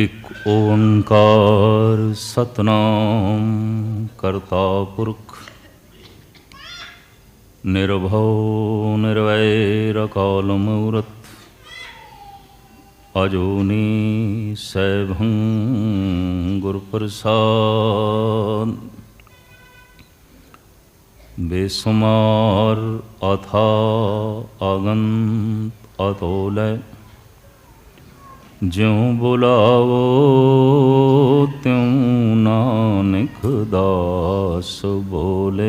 ਇੱਕ ਓੰਕਾਰ ਸਤਨਾਮ ਕਰਤਾ ਪੁਰਖ ਨਿਰਭਉ ਨਿਰਵੈਰ ਅਕਾਲ ਮੂਰਤ ਅਜੂਨੀ ਸੈਭੰ ਗੁਰ ਪ੍ਰਸਾਦ ਬੇਸੁਮਾਰ ਅਥਾ ਅਗੰਤ ਅਤੋਲੈ ਜਿਉ ਬੁਲਾਵੋ ਤਿਉ ਨਾਨਕ ਦਾਸ ਬੋਲੇ।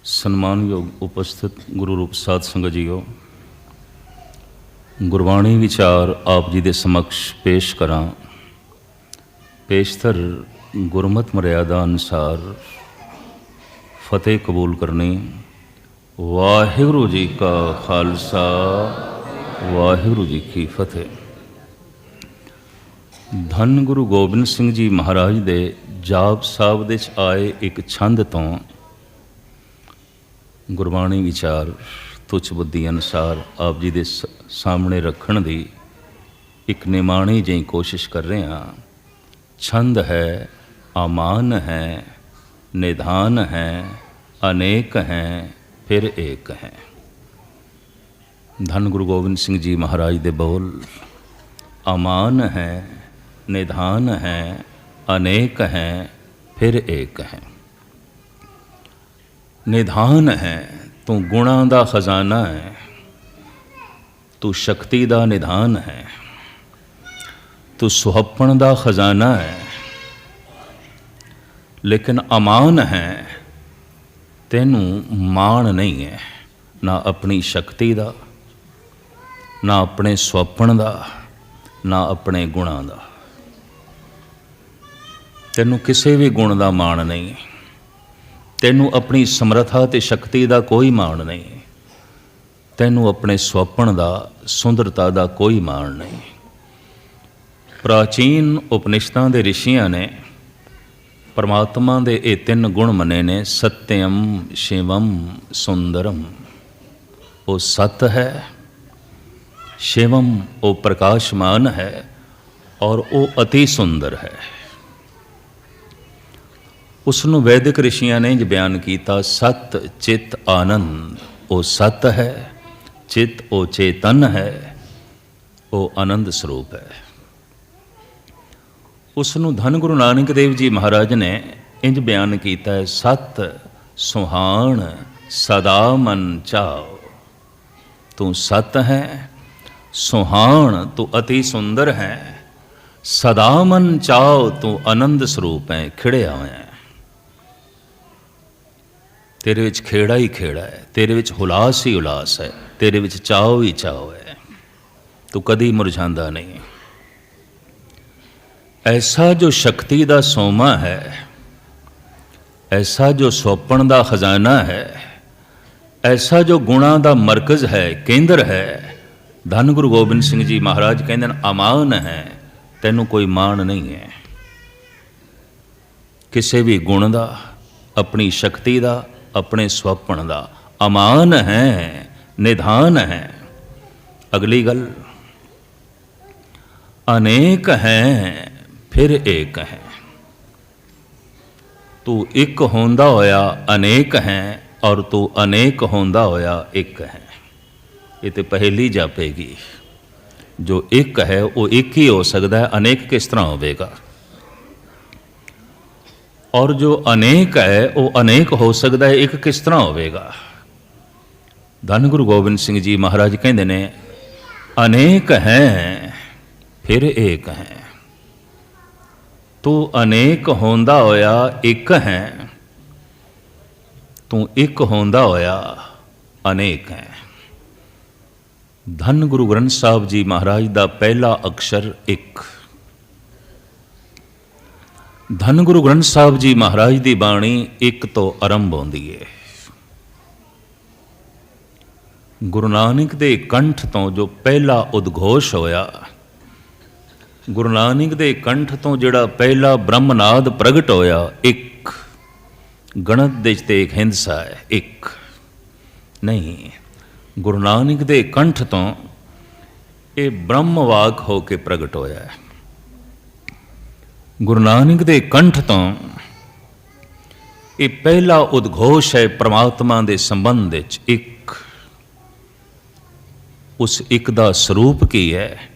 ਸਨਮਾਨਯੋਗ ਉਪਸਥਿਤ ਗੁਰੂ ਰੂਪ ਸਾਧ ਸੰਗਤ ਜੀਓ, ਗੁਰਬਾਣੀ ਵਿਚਾਰ ਆਪ ਜੀ ਦੇ ਸਮਕਸ਼ ਪੇਸ਼ ਕਰਾਂ। ਪੇਸ਼ਤਰ ਗੁਰਮਤਿ ਮਰਿਆਦਾ ਅਨੁਸਾਰ ਫਤਿਹ ਕਬੂਲ ਕਰਨੀ। ਵਾਹਿਗੁਰੂ ਜੀ ਕਾ ਖਾਲਸਾ, ਵਾਹਿਗੁਰੂ ਜੀ ਕੀ ਫਤਿਹ। ਧੰਨ ਗੁਰੂ ਗੋਬਿੰਦ ਸਿੰਘ ਜੀ ਮਹਾਰਾਜ ਦੇ ਜਾਪ ਸਾਹਿਬ ਦੇ 'ਚ ਆਏ ਇੱਕ ਛੰਦ ਤੋਂ ਗੁਰਬਾਣੀ ਵਿਚਾਰ ਤੁੱਛ ਬੁੱਧੀ ਅਨੁਸਾਰ ਆਪ ਜੀ ਦੇ ਸਾਹਮਣੇ ਰੱਖਣ ਦੀ ਇੱਕ ਨਿਮਾਣੀ ਜਿਹੀ ਕੋਸ਼ਿਸ਼ ਕਰ ਰਹੇ ਹਾਂ। ਛੰਦ ਹੈ, ਅਮਾਨ ਹੈ, ਨਿਧਾਨ ਹੈ, ਅਨੇਕ ਹੈ, ਫਿਰ ਏਕ ਹੈ। ਧੰਨ ਗੁਰੂ ਗੋਬਿੰਦ ਸਿੰਘ ਜੀ ਮਹਾਰਾਜ ਦੇ ਬੋਲ ਅਮਾਨ ਹੈ, ਨਿਧਾਨ ਹੈ, ਅਨੇਕ ਹੈ, ਫਿਰ ਏਕ ਹੈ। ਨਿਧਾਨ ਹੈ, ਤੂੰ ਗੁਣਾਂ ਦਾ ਖਜ਼ਾਨਾ ਹੈ, ਤੂੰ ਸ਼ਕਤੀ ਦਾ ਨਿਧਾਨ ਹੈ, ਤੂੰ ਸੁਹੱਪਣ ਦਾ ਖਜ਼ਾਨਾ ਹੈ। ਲੇਕਿਨ ਅਮਾਨ ਹੈ, ਤੈਨੂੰ ਮਾਣ ਨਹੀਂ ਹੈ, ਨਾ ਆਪਣੀ ਸ਼ਕਤੀ ਦਾ, ਨਾ ਆਪਣੇ ਸੁਹੱਪਣ ਦਾ, ਨਾ ਆਪਣੇ ਗੁਣਾਂ ਦਾ। ਤੈਨੂੰ ਕਿਸੇ ਵੀ ਗੁਣ ਦਾ ਮਾਣ ਨਹੀਂ, ਤੈਨੂੰ ਆਪਣੀ ਸਮਰੱਥਾ ਅਤੇ ਸ਼ਕਤੀ ਦਾ ਕੋਈ ਮਾਣ ਨਹੀਂ, ਤੈਨੂੰ ਆਪਣੇ ਸੁਹੱਪਣ ਦਾ, ਸੁੰਦਰਤਾ ਦਾ ਕੋਈ ਮਾਣ ਨਹੀਂ। ਪ੍ਰਾਚੀਨ ਉਪਨਿਸ਼ਦਾਂ ਦੇ ਰਿਸ਼ੀਆਂ ਨੇ ਪਰਮਾਤਮਾ ਦੇ ਇਹ ਤਿੰਨ ਗੁਣ ਮੰਨੇ ਨੇ, ਸਤਿਅਮ, ਸ਼ਿਵਮ, ਸੁੰਦਰਮ। ਉਹ ਸਤ ਹੈ, ਸ਼ਿਵਮ ਉਹ ਪ੍ਰਕਾਸ਼ਮਾਨ ਹੈ, ਔਰ ਉਹ ਅਤੀ ਸੁੰਦਰ ਹੈ। ਉਸ ਨੂੰ ਵੈਦਿਕ ਰਿਸ਼ੀਆਂ ਨੇ ਇੰਝ ਬਿਆਨ ਕੀਤਾ, ਸਤ ਚਿਤ ਆਨੰਦ। ਉਹ ਸਤ ਹੈ, ਚਿਤ ਉਹ ਚੇਤਨ ਹੈ, ਉਹ ਆਨੰਦ ਸਰੂਪ ਹੈ। ਉਸ ਨੂੰ ਧੰਨ ਗੁਰੂ ਨਾਨਕ ਦੇਵ ਜੀ ਮਹਾਰਾਜ ਨੇ ਇੰਝ ਬਿਆਨ ਕੀਤਾ ਹੈ, ਸਤ ਸੁਹਾਣ ਸਦਾ ਮਨ ਚਾਓ। ਤੂੰ ਸਤ ਹੈ, ਸੁਹਾਣ ਤੂੰ ਅਤੀ ਸੁੰਦਰ ਹੈ, ਸਦਾ ਮਨ ਚਾਓ ਤੂੰ ਆਨੰਦ ਸਰੂਪ ਹੈ, ਖਿੜਿਆ ਹੋਇਆ ਹੈ। ਤੇਰੇ ਵਿੱਚ ਖੇੜਾ ਹੀ ਖੇੜਾ ਹੈ, ਤੇਰੇ ਵਿੱਚ ਹੁਲਾਸ ਹੀ ਹੁਲਾਸ ਹੈ, ਤੇਰੇ ਵਿੱਚ ਚਾਓ ਹੀ ਚਾਓ ਹੈ, ਤੂੰ ਕਦੀ ਮੁਰਝਾਂਦਾ ਨਹੀਂ। ਐਸਾ ਜੋ ਸ਼ਕਤੀ ਦਾ ਸੋਮਾ ਹੈ, ਐਸਾ ਜੋ ਸੁਹੱਪਣ ਦਾ ਖਜ਼ਾਨਾ ਹੈ, ਐਸਾ ਜੋ ਗੁਣਾਂ ਦਾ ਮਰਕਜ਼ ਹੈ, ਕੇਂਦਰ ਹੈ, ਧੰਨ ਗੁਰੂ ਗੋਬਿੰਦ ਸਿੰਘ ਜੀ ਮਹਾਰਾਜ ਕਹਿੰਦੇ ਨੇ ਅਮਾਨ ਹੈ, ਤੈਨੂੰ ਕੋਈ ਮਾਣ ਨਹੀਂ ਹੈ। ਕਿਸੇ ਵੀ ਗੁਣ ਦਾ, ਆਪਣੀ ਸ਼ਕਤੀ ਦਾ, ਆਪਣੇ ਸੁਹੱਪਣ ਦਾ। ਅਮਾਨ ਹੈ, ਨਿਧਾਨ ਹੈ। ਅਗਲੀ ਗੱਲ, ਅਨੇਕ ਹੈ, ਫਿਰ ਏਕ ਹੈ। ਤੂੰ ਇੱਕ ਹੁੰਦਾ ਹੋਇਆ ਅਨੇਕ ਹੈ, ਔਰ ਤੂੰ ਅਨੇਕ ਹੁੰਦਾ ਹੋਇਆ ਇੱਕ ਹੈ। ਇਹ ਤੇ ਪਹਿਲੀ ਜਾਪੇਗੀ। ਜੋ ਇੱਕ ਹੈ ਉਹ ਇੱਕ ਹੀ ਹੋ ਸਕਦਾ ਹੈ, ਅਨੇਕ ਕਿਸ ਤਰ੍ਹਾਂ ਹੋਵੇਗਾ? ਔਰ ਜੋ ਅਨੇਕ ਹੈ ਉਹ ਅਨੇਕ ਹੋ ਸਕਦਾ ਹੈ, ਇੱਕ ਕਿਸ ਤਰ੍ਹਾਂ ਹੋਵੇਗਾ? ਧੰਨ ਗੁਰੂ ਗੋਬਿੰਦ ਸਿੰਘ ਜੀ ਮਹਾਰਾਜ ਕਹਿੰਦੇ ਨੇ, ਅਨੇਕ ਹੈ, ਫਿਰ ਏਕ ਹੈ। ਤੂੰ ਅਨੇਕ ਹੁੰਦਾ ਹੋਇਆ ਇੱਕ ਹੈ, ਤੂੰ ਇੱਕ ਹੁੰਦਾ ਹੋਇਆ ਅਨੇਕ ਹੈ। ਧੰਨ ਗੁਰੂ ਗ੍ਰੰਥ ਸਾਹਿਬ ਜੀ ਮਹਾਰਾਜ ਦਾ ਪਹਿਲਾ ਅਕਸ਼ਰ ਇੱਕ। ਧੰਨ ਗੁਰੂ ਗ੍ਰੰਥ ਸਾਹਿਬ ਜੀ ਮਹਾਰਾਜ ਦੀ ਬਾਣੀ ਇੱਕ ਤੋਂ ਆਰੰਭ ਹੁੰਦੀ ਹੈ। ਗੁਰੂ ਨਾਨਕ ਦੇ ਕੰਠ ਤੋਂ ਜੋ ਪਹਿਲਾ ਉਦਘੋਸ਼ ਹੋਇਆ, ਗੁਰੂ ਨਾਨਕ ਦੇ ਕੰਠ ਤੋਂ ਜਿਹੜਾ ਪਹਿਲਾ ਬ੍ਰਹਮਨਾਦ ਪ੍ਰਗਟ ਹੋਇਆ, ਇੱਕ ਗਣਤ ਦੇ ਤੇ ਇੱਕ ਹਿੰਸਾ ਹੈ, ਇੱਕ ਨਹੀਂ। ਗੁਰੂ ਨਾਨਕ ਦੇ ਕੰਠ ਤੋਂ ਇਹ ਬ੍ਰਹਮਵਾਕ ਹੋ ਕੇ ਪ੍ਰਗਟ ਹੋਇਆ ਹੈ। ਗੁਰੂ ਨਾਨਕ ਦੇ ਕੰਠ ਤੋਂ ਇਹ ਪਹਿਲਾ ਉਦਘੋਸ਼ ਹੈ ਪ੍ਰਮਾਤਮਾ ਦੇ ਸੰਬੰਧ ਵਿੱਚ। ਇੱਕ, ਉਸ ਇੱਕ ਦਾ ਸਰੂਪ ਕੀ ਹੈ,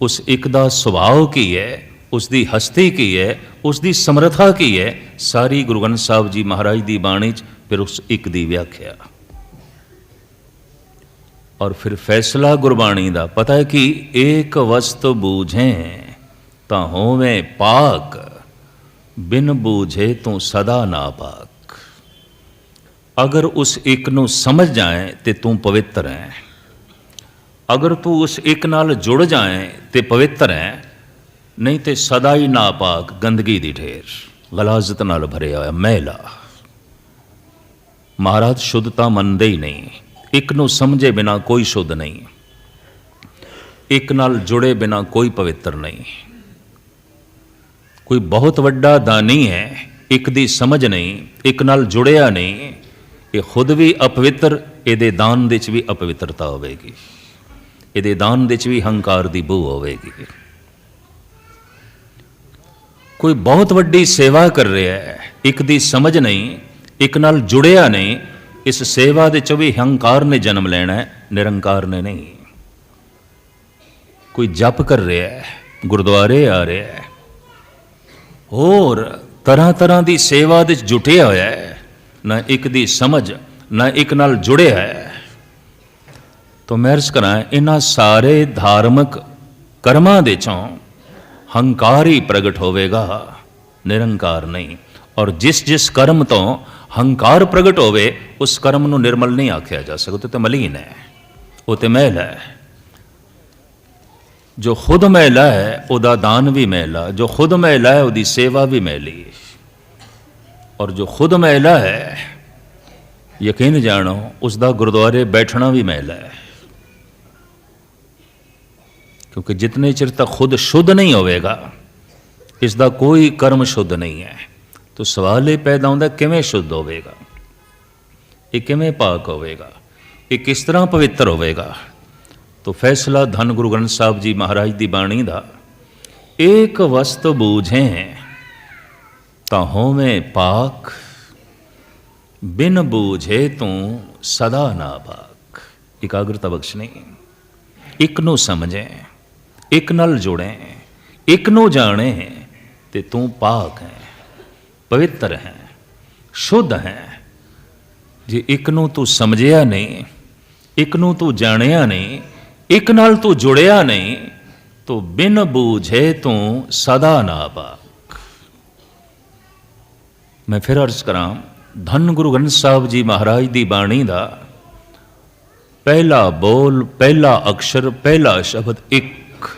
ਉਸ ਇੱਕ ਦਾ ਸੁਭਾਅ ਕੀ ਹੈ, ਉਸ ਦੀ ਹਸਤੀ ਕੀ ਹੈ, ਉਸ ਦੀ ਸਮਰੱਥਾ ਕੀ ਹੈ, ਸਾਰੀ ਗੁਰੂ ਗ੍ਰੰਥ ਸਾਹਿਬ ਜੀ ਮਹਾਰਾਜ ਦੀ ਬਾਣੀ 'ਚ ਫਿਰ ਉਸ ਇੱਕ ਦੀ ਵਿਆਖਿਆ। ਔਰ ਫਿਰ ਫੈਸਲਾ ਗੁਰਬਾਣੀ ਦਾ ਪਤਾ ਹੈ ਕਿ ਏਕ ਵਸਤ ਬੂਝੇ ਤਾਂ ਹੋਵੇਂ ਪਾਕ, ਬਿਨ ਬੂਝੇ ਤੂੰ ਸਦਾ ਨਾ ਪਾਕ। ਅਗਰ ਉਸ ਇੱਕ ਨੂੰ ਸਮਝ ਜਾਏ ਤੇ ਤੂੰ ਪਵਿੱਤਰ ਹੈ, ਅਗਰ ਤੂੰ ਉਸ ਇੱਕ ਨਾਲ ਜੁੜ ਜਾਏ ਤੇ ਪਵਿੱਤਰ ਹੈ, ਨਹੀਂ ਤੇ ਸਦਾ ਹੀ ਨਾਪਾਕ, ਗੰਦਗੀ ਦੀ ਢੇਰ, ਗਲਾਜ਼ਤ ਨਾਲ ਭਰਿਆ ਹੋਇਆ ਮੈਲਾ। ਮਹਾਰਾਜ ਸ਼ੁੱਧਤਾ ਮੰਨਦੇ ਹੀ ਨਹੀਂ। ਇੱਕ ਨੂੰ ਸਮਝੇ ਬਿਨਾ ਕੋਈ ਸ਼ੁੱਧ ਨਹੀਂ, ਇੱਕ ਨਾਲ ਜੁੜੇ ਬਿਨਾ ਕੋਈ ਪਵਿੱਤਰ ਨਹੀਂ। ਕੋਈ ਬਹੁਤ ਵੱਡਾ ਦਾਨੀ ਹੈ, ਇੱਕ ਦੀ ਸਮਝ ਨਹੀਂ, ਇੱਕ ਨਾਲ ਜੁੜਿਆ ਨਹੀਂ, ਇਹ ਖੁਦ ਵੀ ਅਪਵਿੱਤਰ, ਇਹਦੇ ਦਾਨ ਦੇ 'ਚ ਵੀ ਅਪਵਿੱਤਰਤਾ ਹੋਵੇਗੀ, ਇਹਦੇ ਦਾਨ ਦੇ 'ਚ ਵੀ ਹੰਕਾਰ ਦੀ ਬੂ ਹੋਵੇਗੀ। ਕੋਈ ਬਹੁਤ ਵੱਡੀ ਸੇਵਾ ਕਰ ਰਿਹਾ ਹੈ, ਇੱਕ ਦੀ ਸਮਝ ਨਹੀਂ, ਇੱਕ ਨਾਲ ਜੁੜਿਆ ਨਹੀਂ, ਇਸ ਸੇਵਾ ਦੇ 'ਚ ਵੀ ਹੰਕਾਰ ਨੇ ਜਨਮ ਲੈਣਾ ਹੈ, ਨਿਰੰਕਾਰ ਨੇ ਨਹੀਂ। ਕੋਈ ਜਪ ਕਰ ਰਿਹਾ ਹੈ, ਗੁਰਦੁਆਰੇ ਆ ਰਿਹਾ ਹੈ, ਹੋਰ ਤਰ੍ਹਾਂ ਤਰ੍ਹਾਂ ਦੀ ਸੇਵਾ ਦੇ 'ਚ ਜੁਟਿਆ ਹੋਇਆ ਹੈ, ਨਾ ਇੱਕ ਦੀ ਸਮਝ, ਨਾ ਇੱਕ ਨਾਲ ਜੁੜਿਆ ਹੈ। ਤਾਂ ਮੈਂ ਅਰਜ਼ ਕਰਾਂ, ਇਹਨਾਂ ਸਾਰੇ ਧਾਰਮਿਕ ਕਰਮਾਂ ਦੇ 'ਚੋਂ ਹੰਕਾਰ ਹੀ ਪ੍ਰਗਟ ਹੋਵੇਗਾ, ਨਿਰੰਕਾਰ ਨਹੀਂ। ਔਰ ਜਿਸ ਜਿਸ ਕਰਮ ਤੋਂ ਹੰਕਾਰ ਪ੍ਰਗਟ ਹੋਵੇ, ਉਸ ਕਰਮ ਨੂੰ ਨਿਰਮਲ ਨਹੀਂ ਆਖਿਆ ਜਾ ਸਕਦਾ, ਤੇ ਮਲੀਨ ਹੈ, ਉਹ ਤੇ ਮੈਲ ਹੈ। ਜੋ ਖੁਦ ਮੈਲਾ ਹੈ ਉਹਦਾ ਦਾਨ ਵੀ ਮੈਲਾ, ਜੋ ਖੁਦ ਮੈਲਾ ਹੈ ਉਹਦੀ ਸੇਵਾ ਵੀ ਮੈਲੀ। ਔਰ ਜੋ ਖੁਦ ਮੈਲਾ ਹੈ, ਯਕੀਨ ਜਾਣੋ, ਉਸ ਦਾ ਗੁਰਦੁਆਰੇ ਬੈਠਣਾ ਵੀ ਮੈਲਾ ਹੈ। ਕਿਉਂਕਿ ਜਿਤਨੇ ਚਿਰ ਤੱਕ ਖੁਦ ਸ਼ੁੱਧ ਨਹੀਂ ਹੋਵੇਗਾ, ਇਸ ਦਾ ਕੋਈ ਕਰਮ ਸ਼ੁੱਧ ਨਹੀਂ ਹੈ। ਤਾਂ ਸਵਾਲ ਇਹ ਪੈਦਾ ਹੁੰਦਾ, ਕਿਵੇਂ ਸ਼ੁੱਧ ਹੋਵੇਗਾ, ਇਹ ਕਿਵੇਂ ਪਾਕ ਹੋਵੇਗਾ, ਇਹ ਕਿਸ ਤਰ੍ਹਾਂ ਪਵਿੱਤਰ ਹੋਵੇਗਾ? ਤਾਂ ਫੈਸਲਾ ਧੰਨ ਗੁਰੂ ਗ੍ਰੰਥ ਸਾਹਿਬ ਜੀ ਮਹਾਰਾਜ ਦੀ ਬਾਣੀ ਦਾ, ਏਕ ਵਸਤ ਬੂਝੇ ਤਾਂ ਹੋਵੇਂ ਪਾਕ, ਬਿਨ ਬੂਝੇ ਤੂੰ ਸਦਾ ਨਾ ਪਾਕ। ਇਕਾਗਰਤਾ ਬਖਸ਼ਣੀ, ਇੱਕ ਨੂੰ ਸਮਝੇ, ਇੱਕ ਨਾਲ ਜੁੜੇ, ਇੱਕ ਨੂੰ ਜਾਣੇ, ਤੇ ਤੂੰ ਪਾਕ ਹੈ, ਪਵਿੱਤਰ ਹੈ, ਸ਼ੁੱਧ ਹੈ। ਜੇ ਇੱਕ ਨੂੰ ਤੂੰ ਸਮਝਿਆ ਨਹੀਂ, ਇੱਕ ਨੂੰ ਤੂੰ ਜਾਣਿਆ ਨਹੀਂ, ਇੱਕ ਨਾਲ ਤੂੰ ਜੁੜਿਆ ਨਹੀਂ, ਤੋ ਬਿਨ ਬੂਝੇ ਤੂੰ ਸਦਾ ਨਾ ਪਾਕ। ਮੈਂ ਫਿਰ ਅਰਜ਼ ਕਰਾਂ, ਧੰਨ ਗੁਰੂ ਗ੍ਰੰਥ ਸਾਹਿਬ ਜੀ ਮਹਾਰਾਜ ਦੀ ਬਾਣੀ ਦਾ ਪਹਿਲਾ ਬੋਲ, ਪਹਿਲਾ ਅਕਸ਼ਰ, ਪਹਿਲਾ ਸ਼ਬਦ ਇੱਕ।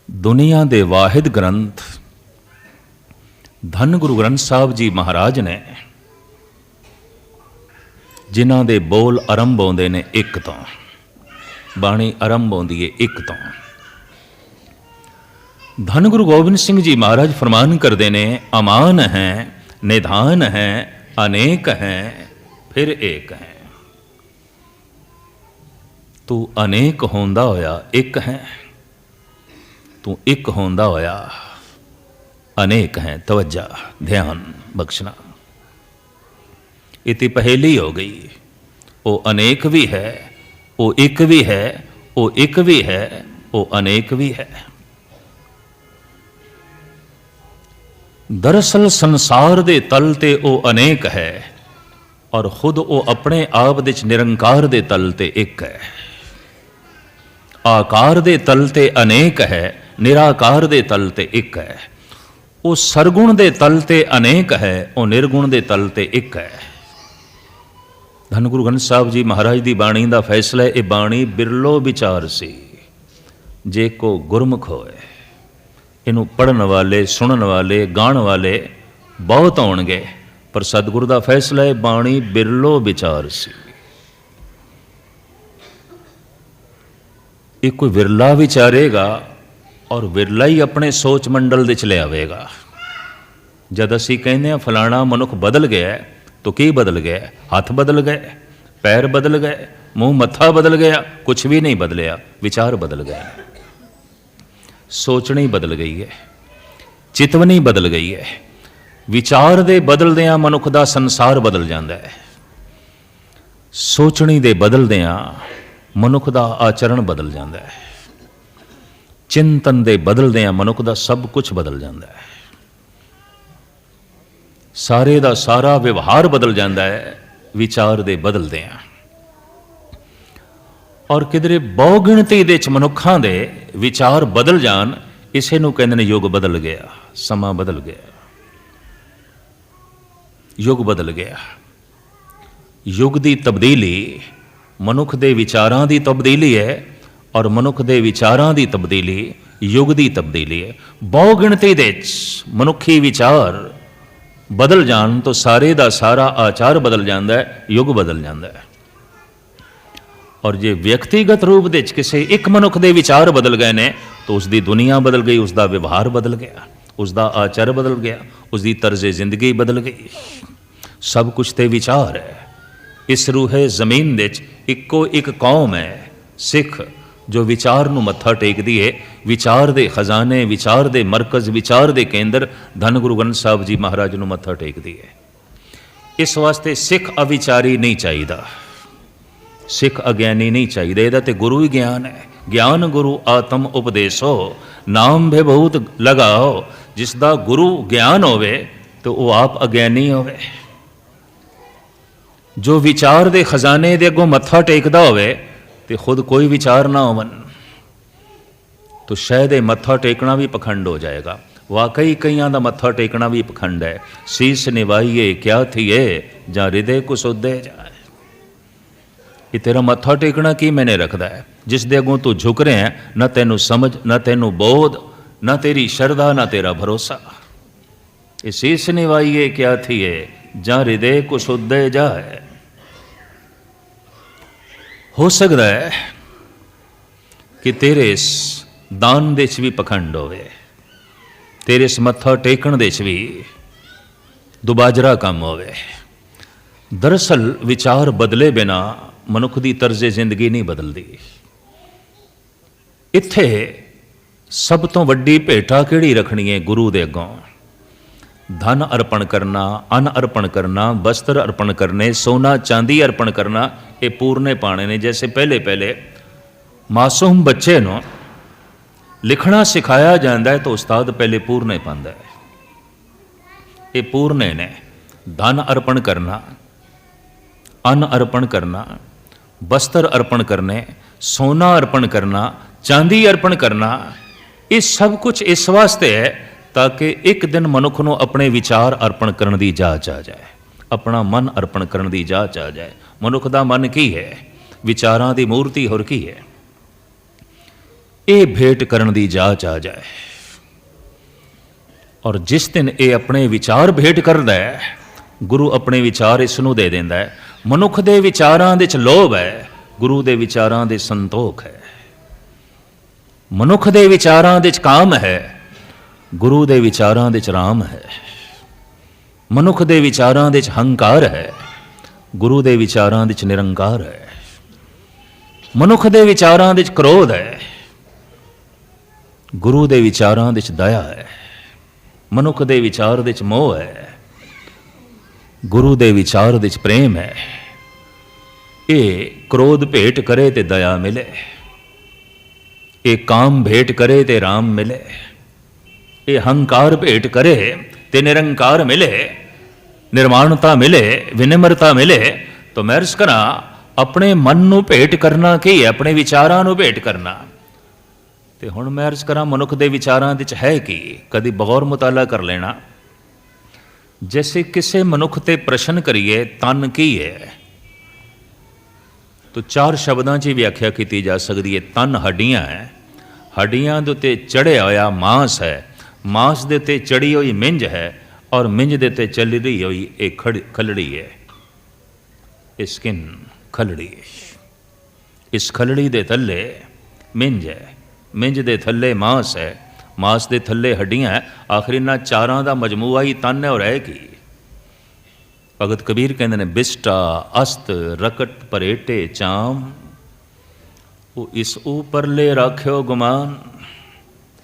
ਦੁਨੀਆ ਦੇ ਵਾਹਿਦ ਗ੍ਰੰਥ ਧੰਨ ਗੁਰੂ ਗ੍ਰੰਥ ਸਾਹਿਬ ਜੀ ਮਹਾਰਾਜ ਨੇ, ਜਿਨ੍ਹਾਂ ਦੇ ਬੋਲ ਆਰੰਭ ਆਉਂਦੇ ਨੇ ਇੱਕ ਤੋਂ, ਬਾਣੀ ਆਰੰਭ ਆਉਂਦੀ ਹੈ ਇੱਕ ਤੋਂ। ਧੰਨ ਗੁਰੂ ਗੋਬਿੰਦ ਸਿੰਘ ਜੀ ਮਹਾਰਾਜ ਫਰਮਾਨ ਕਰਦੇ ਨੇ, ਅਮਾਨ ਹੈ, ਨਿਧਾਨ ਹੈ, ਅਨੇਕ ਹੈ, ਫਿਰ ਏਕ ਹੈ। ਤੂੰ ਅਨੇਕ ਹੁੰਦਾ ਹੋਇਆ ਇੱਕ ਹੈ, ਤੂੰ ਇੱਕ ਹੁੰਦਾ ਹੋਇਆ ਅਨੇਕ ਹੈ। ਤਵੱਜਾ, ਧਿਆਨ ਬਖਸ਼ਣਾ। ਇਹ ਤੇ ਪਹਿਲੀ ਹੋ ਗਈ। ਉਹ ਅਨੇਕ ਵੀ ਹੈ, ਉਹ ਇੱਕ ਵੀ ਹੈ, ਉਹ ਇੱਕ ਵੀ ਹੈ, ਉਹ ਅਨੇਕ ਵੀ ਹੈ। ਦਰਅਸਲ ਸੰਸਾਰ ਦੇ ਤਲ ਤੇ ਉਹ ਅਨੇਕ ਹੈ, ਔਰ ਖੁਦ ਉਹ ਆਪਣੇ ਆਪ ਦੇ ਵਿੱਚ ਨਿਰੰਕਾਰ ਦੇ ਤਲ ਤੇ ਇੱਕ ਹੈ। ਆਕਾਰ ਦੇ ਤਲ ਤੇ ਅਨੇਕ ਹੈ, ਨਿਰਾਕਾਰ ਦੇ ਤਲ ਤੇ ਇੱਕ ਹੈ। ਉਹ ਸਰਗੁਣ ਦੇ ਤਲ ਤੇ ਅਨੇਕ ਹੈ, ਉਹ ਨਿਰਗੁਣ ਦੇ ਤਲ ਤੇ ਇੱਕ ਹੈ। ਧੰਨ ਗੁਰੂ ਗ੍ਰੰਥ ਸਾਹਿਬ ਜੀ ਮਹਾਰਾਜ ਦੀ ਬਾਣੀ ਦਾ ਫੈਸਲਾ, ਇਹ ਬਾਣੀ ਬਿਰਲੋ ਵਿਚਾਰ ਸੀ, ਜੇ ਕੋ ਗੁਰਮੁਖ ਹੋਏ। ਇਹਨੂੰ ਪੜ੍ਹਨ ਵਾਲੇ, ਸੁਣਨ ਵਾਲੇ, ਗਾਣ ਵਾਲੇ ਬਹੁਤ ਹੋਣਗੇ, ਪਰ ਸਤਿਗੁਰੂ ਦਾ ਫੈਸਲਾ ਹੈ, ਬਾਣੀ ਬਿਰਲੋ ਵਿਚਾਰ ਸੀ। ਇਹ ਕੋਈ ਵਿਰਲਾ ਵਿਚਾਰੇਗਾ, ਔਰ ਵਿਰਲਾ ਹੀ ਆਪਣੇ ਸੋਚ ਮੰਡਲ ਦੇ ਚ ਲਿਆਵੇਗਾ। ਜਦ ਅਸੀਂ ਕਹਿੰਦੇ ਹਾਂ ਫਲਾਣਾ ਮਨੁੱਖ ਬਦਲ ਗਿਆ, ਤਾਂ ਕੀ ਬਦਲ ਗਿਆ? ਹੱਥ ਬਦਲ ਗਏ, ਪੈਰ ਬਦਲ ਗਏ, मूँह मत्था बदल गया, कुछ भी नहीं बदलिया, विचार बदल गए, सोचनी बदल गई है, चितवनी बदल गई है। विचार दे बदलदियां मनुख दा संसार बदल जाता है, सोचनी दे बदलदियां मनुख दा आचरण बदल जाता है, चिंतन दे बदलदियां मनुख दा सब कुछ बदल जाता है, सारे दा सारा व्यवहार बदल जाता है विचार दे बदलदियां। और किधरे बहुगिणती दे मनुखां दे विचार बदल जान, इसे नूं कहंदे ने युग बदल गया, समा बदल गया, युग बदल गया। युग दी तब्दीली मनुख दे विचारां दी तब्दीली है, और मनुख दे विचारां दी तब्दीली युग दी तब्दीली है। बहुगिणती दे मनुखी विचार बदल जान तो सारे दा सारा आचार बदल जाता है, युग बदल जाता है। और जे व्यक्तिगत रूप दे किसी एक मनुख दे विचार बदल गए ने तो उसकी दुनिया बदल गई, उसका व्यवहार बदल गया, उसका आचार बदल गया, उसकी तर्जे जिंदगी बदल गई। सब कुछ तो विचार है। इस रूहे जमीन दे इक्को एक कौम है सिख जो विचार नूं मत्था टेकदी है। विचार दे खजाने, विचार दे मरकज, विचार दे केंद्र धन गुरु ग्रंथ साहब जी महाराज नूं मत्था टेकदी है। इस वास्ते सिख अविचारी नहीं चाहिए, सिख अज्ञानी नहीं चाहिए। इहदा ते गुरु ही ज्ञान है। ज्ञान गुरु आत्म उपदेशो, नाम भे बहुत लगाओ। जिसदा गुरु ज्ञान होवे तो वह आप अज्ञानी होवे। जो विचार दे खजाने दे अगों मत्था टेकदा होवे ते खुद कोई विचार ना होवन तो शायद ये मत्था टेकना भी पखंड हो जाएगा। वाकई कईयां दा मत्था टेकना भी पखंड है। शीश निवाइए क्या थिए, जा हृदय को सुधे जाए। ये तेरा मत्था टेकना की मैंने रखदा है, जिस दे अगों तू झुक रहे हैं, न तेनू समझ, न तेनू बोध, न तेरी श्रद्धा, न तेरा भरोसा। ये शीश निवाइए क्या थिए, जा हृदय को सुधे जाए। हो सकता है कि तेरे इस दान दे भी पखंड होवे, तेरे इस मत्था टेकण दे भी दुबाजरा काम होवे। दरअसल विचार बदले बिना मनुख की तर्जे जिंदगी नहीं बदलती। इत्थे सब तो वड्डी भेटा किहड़ी रखनी है गुरु दे अगों? धन अर्पण करना, अन्न अर्पण करना, वस्त्र अर्पण करने, सोना चांदी अर्पण करना, ये पूरने पाने ने। जैसे पहले पहले मासूम बच्चे नूं लिखना सिखाया जाता है तो उस्ताद पहले पूरने पांदा है। ये पूरने ने धन अर्पण करना, अन्न अर्पण करना, वस्त्र अर्पण करने, सोना अर्पण करना, चांदी अर्पण करना, ये सब कुछ इस वास्ते है ताकि एक दिन मनुख नूं अपने विचार अर्पण करने की जाच आ जाए, अपना मन अर्पण करने की जाच आ जाए। मनुख का मन की है? विचारां दी मूर्ति होर की है? ये भेंट करने की जाच आ जाए। और जिस दिन ये अपने विचार भेंट करदा है, गुरु अपने विचार इसनूं दे देंदा है। मनुख दे विचारां दे च लोभ है, गुरु दे विचारां दे संतोख है। मनुख दे विचारां दे च काम है, गुरु दे विचारां दे च राम है। मनुख दे विचारां दे च हंकार है, गुरु दे विचारां दे च निरंकार है। मनुख दे विचारां दे च क्रोध है, गुरु दे विचारां दे च दया है। मनुख दे विचार दे च मोह है, गुरु दे विचार दे च प्रेम है। ये क्रोध भेंट करे ते दया मिले, ये काम भेंट करे ते राम मिले, ये हंकार भेंट करे ते निरंकार मिले, निर्माणता मिले, विनम्रता मिले। तो मैं अर्ज करा, अपने मन नूं भेंट करना की है? अपने विचारां नूं भेंट करना। ते हुण मैं अर्ज करा, मनुख दे विचारां दे च है की? कदी बगौर मुताला कर लेना। जैसे किसी मनुख ते प्रश्न करिए तन की है, तो चार शब्दों की व्याख्या की जा सकती है। तन हड्डियां है, हड्डियां दे उत्ते चढ़िया होया मांस है, मांस दे उत्ते चढ़ी हुई मिंज है, और मिंज दे उत्ते चली रही हुई एक खलड़ी है। स्किन खलड़ी, इस खलड़ी दे थल्ले मिंज है, मिंज दे थल्ले मांस है, मांस दे थल्ले हड्डियां है। आखिर इन्हां चारां दा मजमूआ ही तन है और है की? ਭਗਤ ਕਬੀਰ ਕਹਿੰਦੇ ਨੇ ਬਿਸਟਾ ਅਸਤ ਰਕਟ ਪਰੇਟੇ ਚਾਮ, ਉਹ ਇਸ ਉਪਰਲੇ ਰਾਖਿਓ ਗੁਮਾਨ।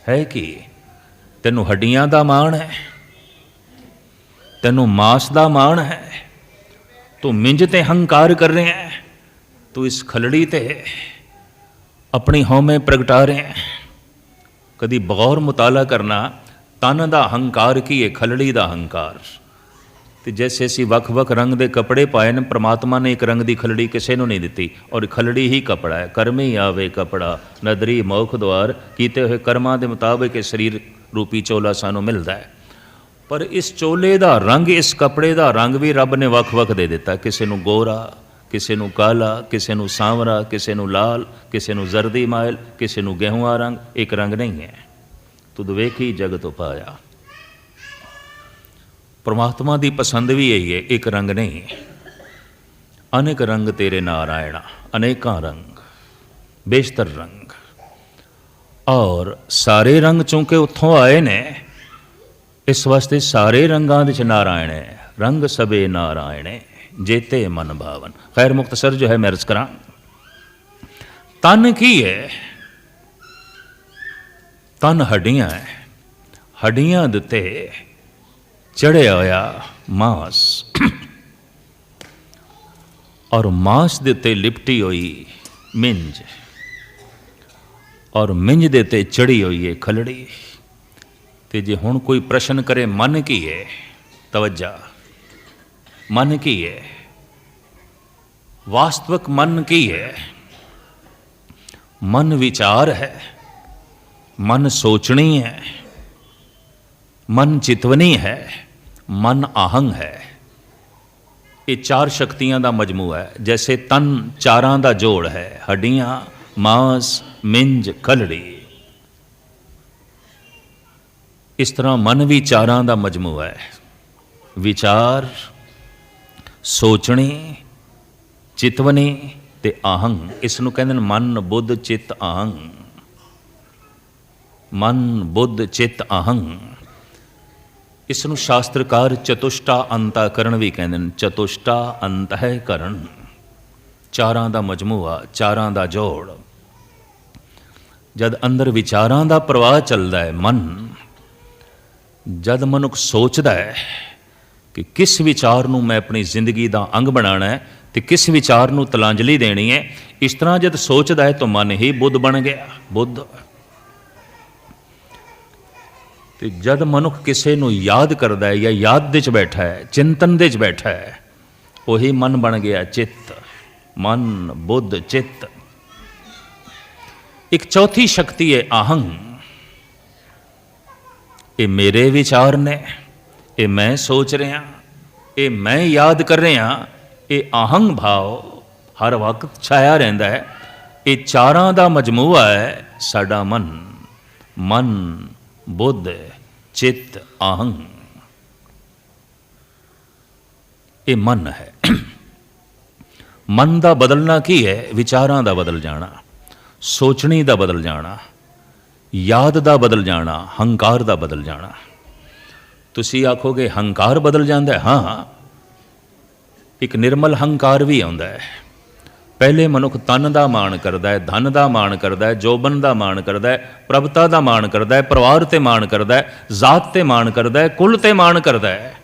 ਹੈ ਕਿ ਤੈਨੂੰ ਹੱਡੀਆਂ ਦਾ ਮਾਣ ਹੈ, ਤੈਨੂੰ ਮਾਸ ਦਾ ਮਾਣ ਹੈ, ਤੂੰ ਮਿੰਜ ਤੇ ਹੰਕਾਰ ਕਰ ਰਿਹਾ ਹੈ, ਤੂੰ ਇਸ ਖਲੜੀ ਤੇ ਆਪਣੀ ਹਉਮੈ ਪ੍ਰਗਟਾ ਰਿਹਾ ਹੈ। ਕਦੀ ਬਗੌਰ ਮੁਤਾਲਾ ਕਰਨਾ ਤਨ ਦਾ ਹੰਕਾਰ ਕੀ ਹੈ, ਖਲੜੀ ਦਾ ਹੰਕਾਰ। ਤੇ ਜੈਸੇ ਅਸੀਂ ਵੱਖ-ਵੱਖ ਰੰਗ ਦੇ ਕੱਪੜੇ ਪਾਏ ਨੇ, ਪ੍ਰਮਾਤਮਾ ਨੇ ਇੱਕ ਰੰਗ ਦੀ ਖਲੜੀ ਕਿਸੇ ਨੂੰ ਨਹੀਂ ਦਿੱਤੀ, ਔਰ ਖਲੜੀ ਹੀ ਕੱਪੜਾ ਹੈ। ਕਰਮੀ ਆਵੇ ਕੱਪੜਾ ਨਦਰੀ ਮੌਖ ਦੁਆਰ, ਕੀਤੇ ਹੋਏ ਕਰਮਾਂ ਦੇ ਮੁਤਾਬਿਕ ਇਹ ਸਰੀਰ ਰੂਪੀ ਚੋਲਾ ਸਾਨੂੰ ਮਿਲਦਾ ਹੈ। ਪਰ ਇਸ ਚੋਲੇ ਦਾ ਰੰਗ, ਇਸ ਕੱਪੜੇ ਦਾ ਰੰਗ ਵੀ ਰੱਬ ਨੇ ਵੱਖ-ਵੱਖ ਦੇ ਦਿੱਤਾ। ਕਿਸੇ ਨੂੰ ਗੋਰਾ, ਕਿਸੇ ਨੂੰ ਕਾਲਾ, ਕਿਸੇ ਨੂੰ ਸਾਂਵਰਾ, ਕਿਸੇ ਨੂੰ ਲਾਲ, ਕਿਸੇ ਨੂੰ ਜ਼ਰਦੀ ਮਾਇਲ, ਕਿਸੇ ਨੂੰ ਗੇਹੂਆਂ ਰੰਗ। ਇੱਕ ਰੰਗ ਨਹੀਂ ਹੈ। ਤੁਧ ਵੇਖੀ ਜਗਤ ਉਪਾਇਆ। ਪਰਮਾਤਮਾ ਦੀ ਪਸੰਦ ਵੀ ਇਹੀ ਹੈ, ਇੱਕ ਰੰਗ ਨਹੀਂ। ਅਨੇਕ ਰੰਗ ਤੇਰੇ ਨਾਰਾਇਣਾ, ਅਨੇਕਾਂ ਰੰਗ, ਬੇਸ਼ਤਰ ਰੰਗ। ਔਰ ਸਾਰੇ ਰੰਗ ਚੂੰਕਿ ਉੱਥੋਂ ਆਏ ਨੇ, ਇਸ ਵਾਸਤੇ ਸਾਰੇ ਰੰਗਾਂ ਵਿੱਚ ਨਾਰਾਇਣ ਹੈ। ਰੰਗ ਸਭੇ ਨਾਰਾਇਣੇ ਜੇਤੇ ਮਨ ਭਾਵਨ। ਖੈਰ ਮੁਖਤਸਰ ਜੋ ਹੈ ਮੈਂ ਅਰਜ਼ ਕਰਾਂ, ਤਨ ਕੀ ਹੈ? ਤਨ ਹੱਡੀਆਂ ਹੈ। ਹੱਡੀਆਂ ਦੇ ਉੱਤੇ ਚੜ੍ਹਿਆ ਹੋਇਆ ਮਾਸ, ਔਰ ਮਾਸ ਦੇ ਉੱਤੇ ਲਿਪਟੀ ਹੋਈ ਮਿੰਜ, ਔਰ ਮਿੰਜ ਦੇ ਉੱਤੇ ਚੜ੍ਹੀ ਹੋਈ ਹੈ ਖਲੜੀ। ਤੇ ਜੇ ਹੁਣ ਕੋਈ ਪ੍ਰਸ਼ਨ ਕਰੇ ਮਨ ਕੀ ਹੈ, ਤਵੱਜਾ, ਮਨ ਕੀ ਹੈ? ਵਾਸਤਵਿਕ ਮਨ ਕੀ ਹੈ? ਮਨ ਵਿਚਾਰ ਹੈ, ਮਨ ਸੋਚਣੀ ਹੈ, ਮਨ ਚਿਤਵਨੀ ਹੈ, ਮਨ ਆਹੰਗ ਹੈ। ਇਹ ਚਾਰ ਸ਼ਕਤੀਆਂ ਦਾ ਮਜਮੂਆ ਹੈ। ਜੈਸੇ ਤਨ ਚਾਰਾਂ ਦਾ ਜੋੜ ਹੈ, ਹੱਡੀਆਂ, ਮਾਸ, ਮਿੰਜ, ਖਲੜੀ, ਇਸ ਤਰ੍ਹਾਂ ਮਨ ਵੀ ਚਾਰਾਂ ਦਾ ਮਜਮੂਆ ਹੈ। ਵਿਚਾਰ, ਸੋਚਣੀ, ਚਿਤਵਨੀ ਤੇ ਆਹੰਗ। ਇਸ ਨੂੰ ਕਹਿੰਦੇ ਨੇ ਮਨ, ਬੁੱਧ, ਚਿੱਤ, ਆਹੰਗ। ਮਨ, ਬੁੱਧ, ਚਿੱਤ, ਆਹੰਗ। ਇਸ ਨੂੰ ਸ਼ਾਸਤਰਕਾਰ ਚਤੁਸ਼ਟਾ ਅੰਤःਕਰਨ ਵੀ ਕਹਿੰਦੇ ਨੇ। ਚਤੁਸ਼ਟਾ ਅੰਤःਕਰਨ, ਚਾਰਾਂ ਦਾ ਮਜਮੂਆ, ਚਾਰਾਂ ਦਾ ਜੋੜ। ਜਦ ਅੰਦਰ ਵਿਚਾਰਾਂ ਦਾ ਪ੍ਰਵਾਹ ਚੱਲਦਾ ਹੈ, ਮਨ, ਜਦ ਮਨੁੱਖ ਸੋਚਦਾ ਹੈ ਕਿ ਕਿਸ ਵਿਚਾਰ ਨੂੰ ਮੈਂ ਆਪਣੀ ਜ਼ਿੰਦਗੀ ਦਾ ਅੰਗ ਬਣਾਉਣਾ ਹੈ ਤੇ ਕਿਸ ਵਿਚਾਰ ਨੂੰ ਤਲਾਂਜਲੀ ਦੇਣੀ ਹੈ, ਇਸ ਤਰ੍ਹਾਂ ਜਦ ਸੋਚਦਾ ਹੈ ਤਾਂ ਮਨ ਹੀ ਬੁੱਧ ਬਣ ਗਿਆ। ਬੁੱਧ। ਤੇ ਜਦ ਮਨੁੱਖ ਕਿਸੇ ਨੂੰ ਯਾਦ ਕਰਦਾ ਹੈ ਜਾਂ ਯਾਦ ਦੇ 'ਚ ਬੈਠਾ ਹੈ, ਚਿੰਤਨ ਦੇ 'ਚ ਬੈਠਾ ਹੈ, ਉਹੀ ਮਨ ਬਣ ਗਿਆ ਚਿੱਤ। ਮਨ, ਬੁੱਧ, ਚਿੱਤ। ਇੱਕ ਚੌਥੀ ਸ਼ਕਤੀ ਹੈ ਆਹੰਗ। ਇਹ ਮੇਰੇ ਵਿਚਾਰ ਨੇ, ਇਹ ਮੈਂ ਸੋਚ ਰਿਹਾ, ਇਹ ਮੈਂ ਯਾਦ ਕਰ ਰਿਹਾ। ਇਹ ਆਹੰਗ ਭਾਵ ਹਰ ਵਕਤ ਛਾਇਆ ਰਹਿੰਦਾ ਹੈ। ਇਹ ਚਾਰਾਂ ਦਾ ਮਜਮੂਆ ਹੈ ਸਾਡਾ ਮਨ। ਮਨ, ਬੁੱਧ, ਚਿੱਤ, ਆਹੰਗ। ਇਹ ਮਨ ਹੈ। ਮਨ ਦਾ ਬਦਲਣਾ ਕੀ ਹੈ? ਵਿਚਾਰਾਂ ਦਾ ਬਦਲ ਜਾਣਾ, ਸੋਚਣੀ ਦਾ ਬਦਲ ਜਾਣਾ, ਯਾਦ ਦਾ ਬਦਲ ਜਾਣਾ, ਹੰਕਾਰ ਦਾ ਬਦਲ ਜਾਣਾ। ਤੁਸੀਂ ਆਖੋਗੇ ਹੰਕਾਰ ਬਦਲ ਜਾਂਦਾ ਹੈ? ਹਾਂ, ਇੱਕ ਨਿਰਮਲ ਹੰਕਾਰ ਵੀ ਆਉਂਦਾ ਹੈ। ਪਹਿਲੇ ਮਨੁੱਖ ਤਨ ਦਾ ਮਾਣ ਕਰਦਾ ਹੈ, ਧਨ ਦਾ ਮਾਣ ਕਰਦਾ ਹੈ, ਜੋਬਨ ਦਾ ਮਾਣ ਕਰਦਾ ਹੈ, ਪ੍ਰਭਤਾ ਦਾ ਮਾਣ ਕਰਦਾ ਹੈ, ਪਰਿਵਾਰ ਤੇ ਮਾਣ ਕਰਦਾ ਹੈ, ਜ਼ਾਤ ਤੇ ਮਾਣ ਕਰਦਾ ਹੈ, ਕੁਲ ਤੇ ਮਾਣ ਕਰਦਾ ਹੈ।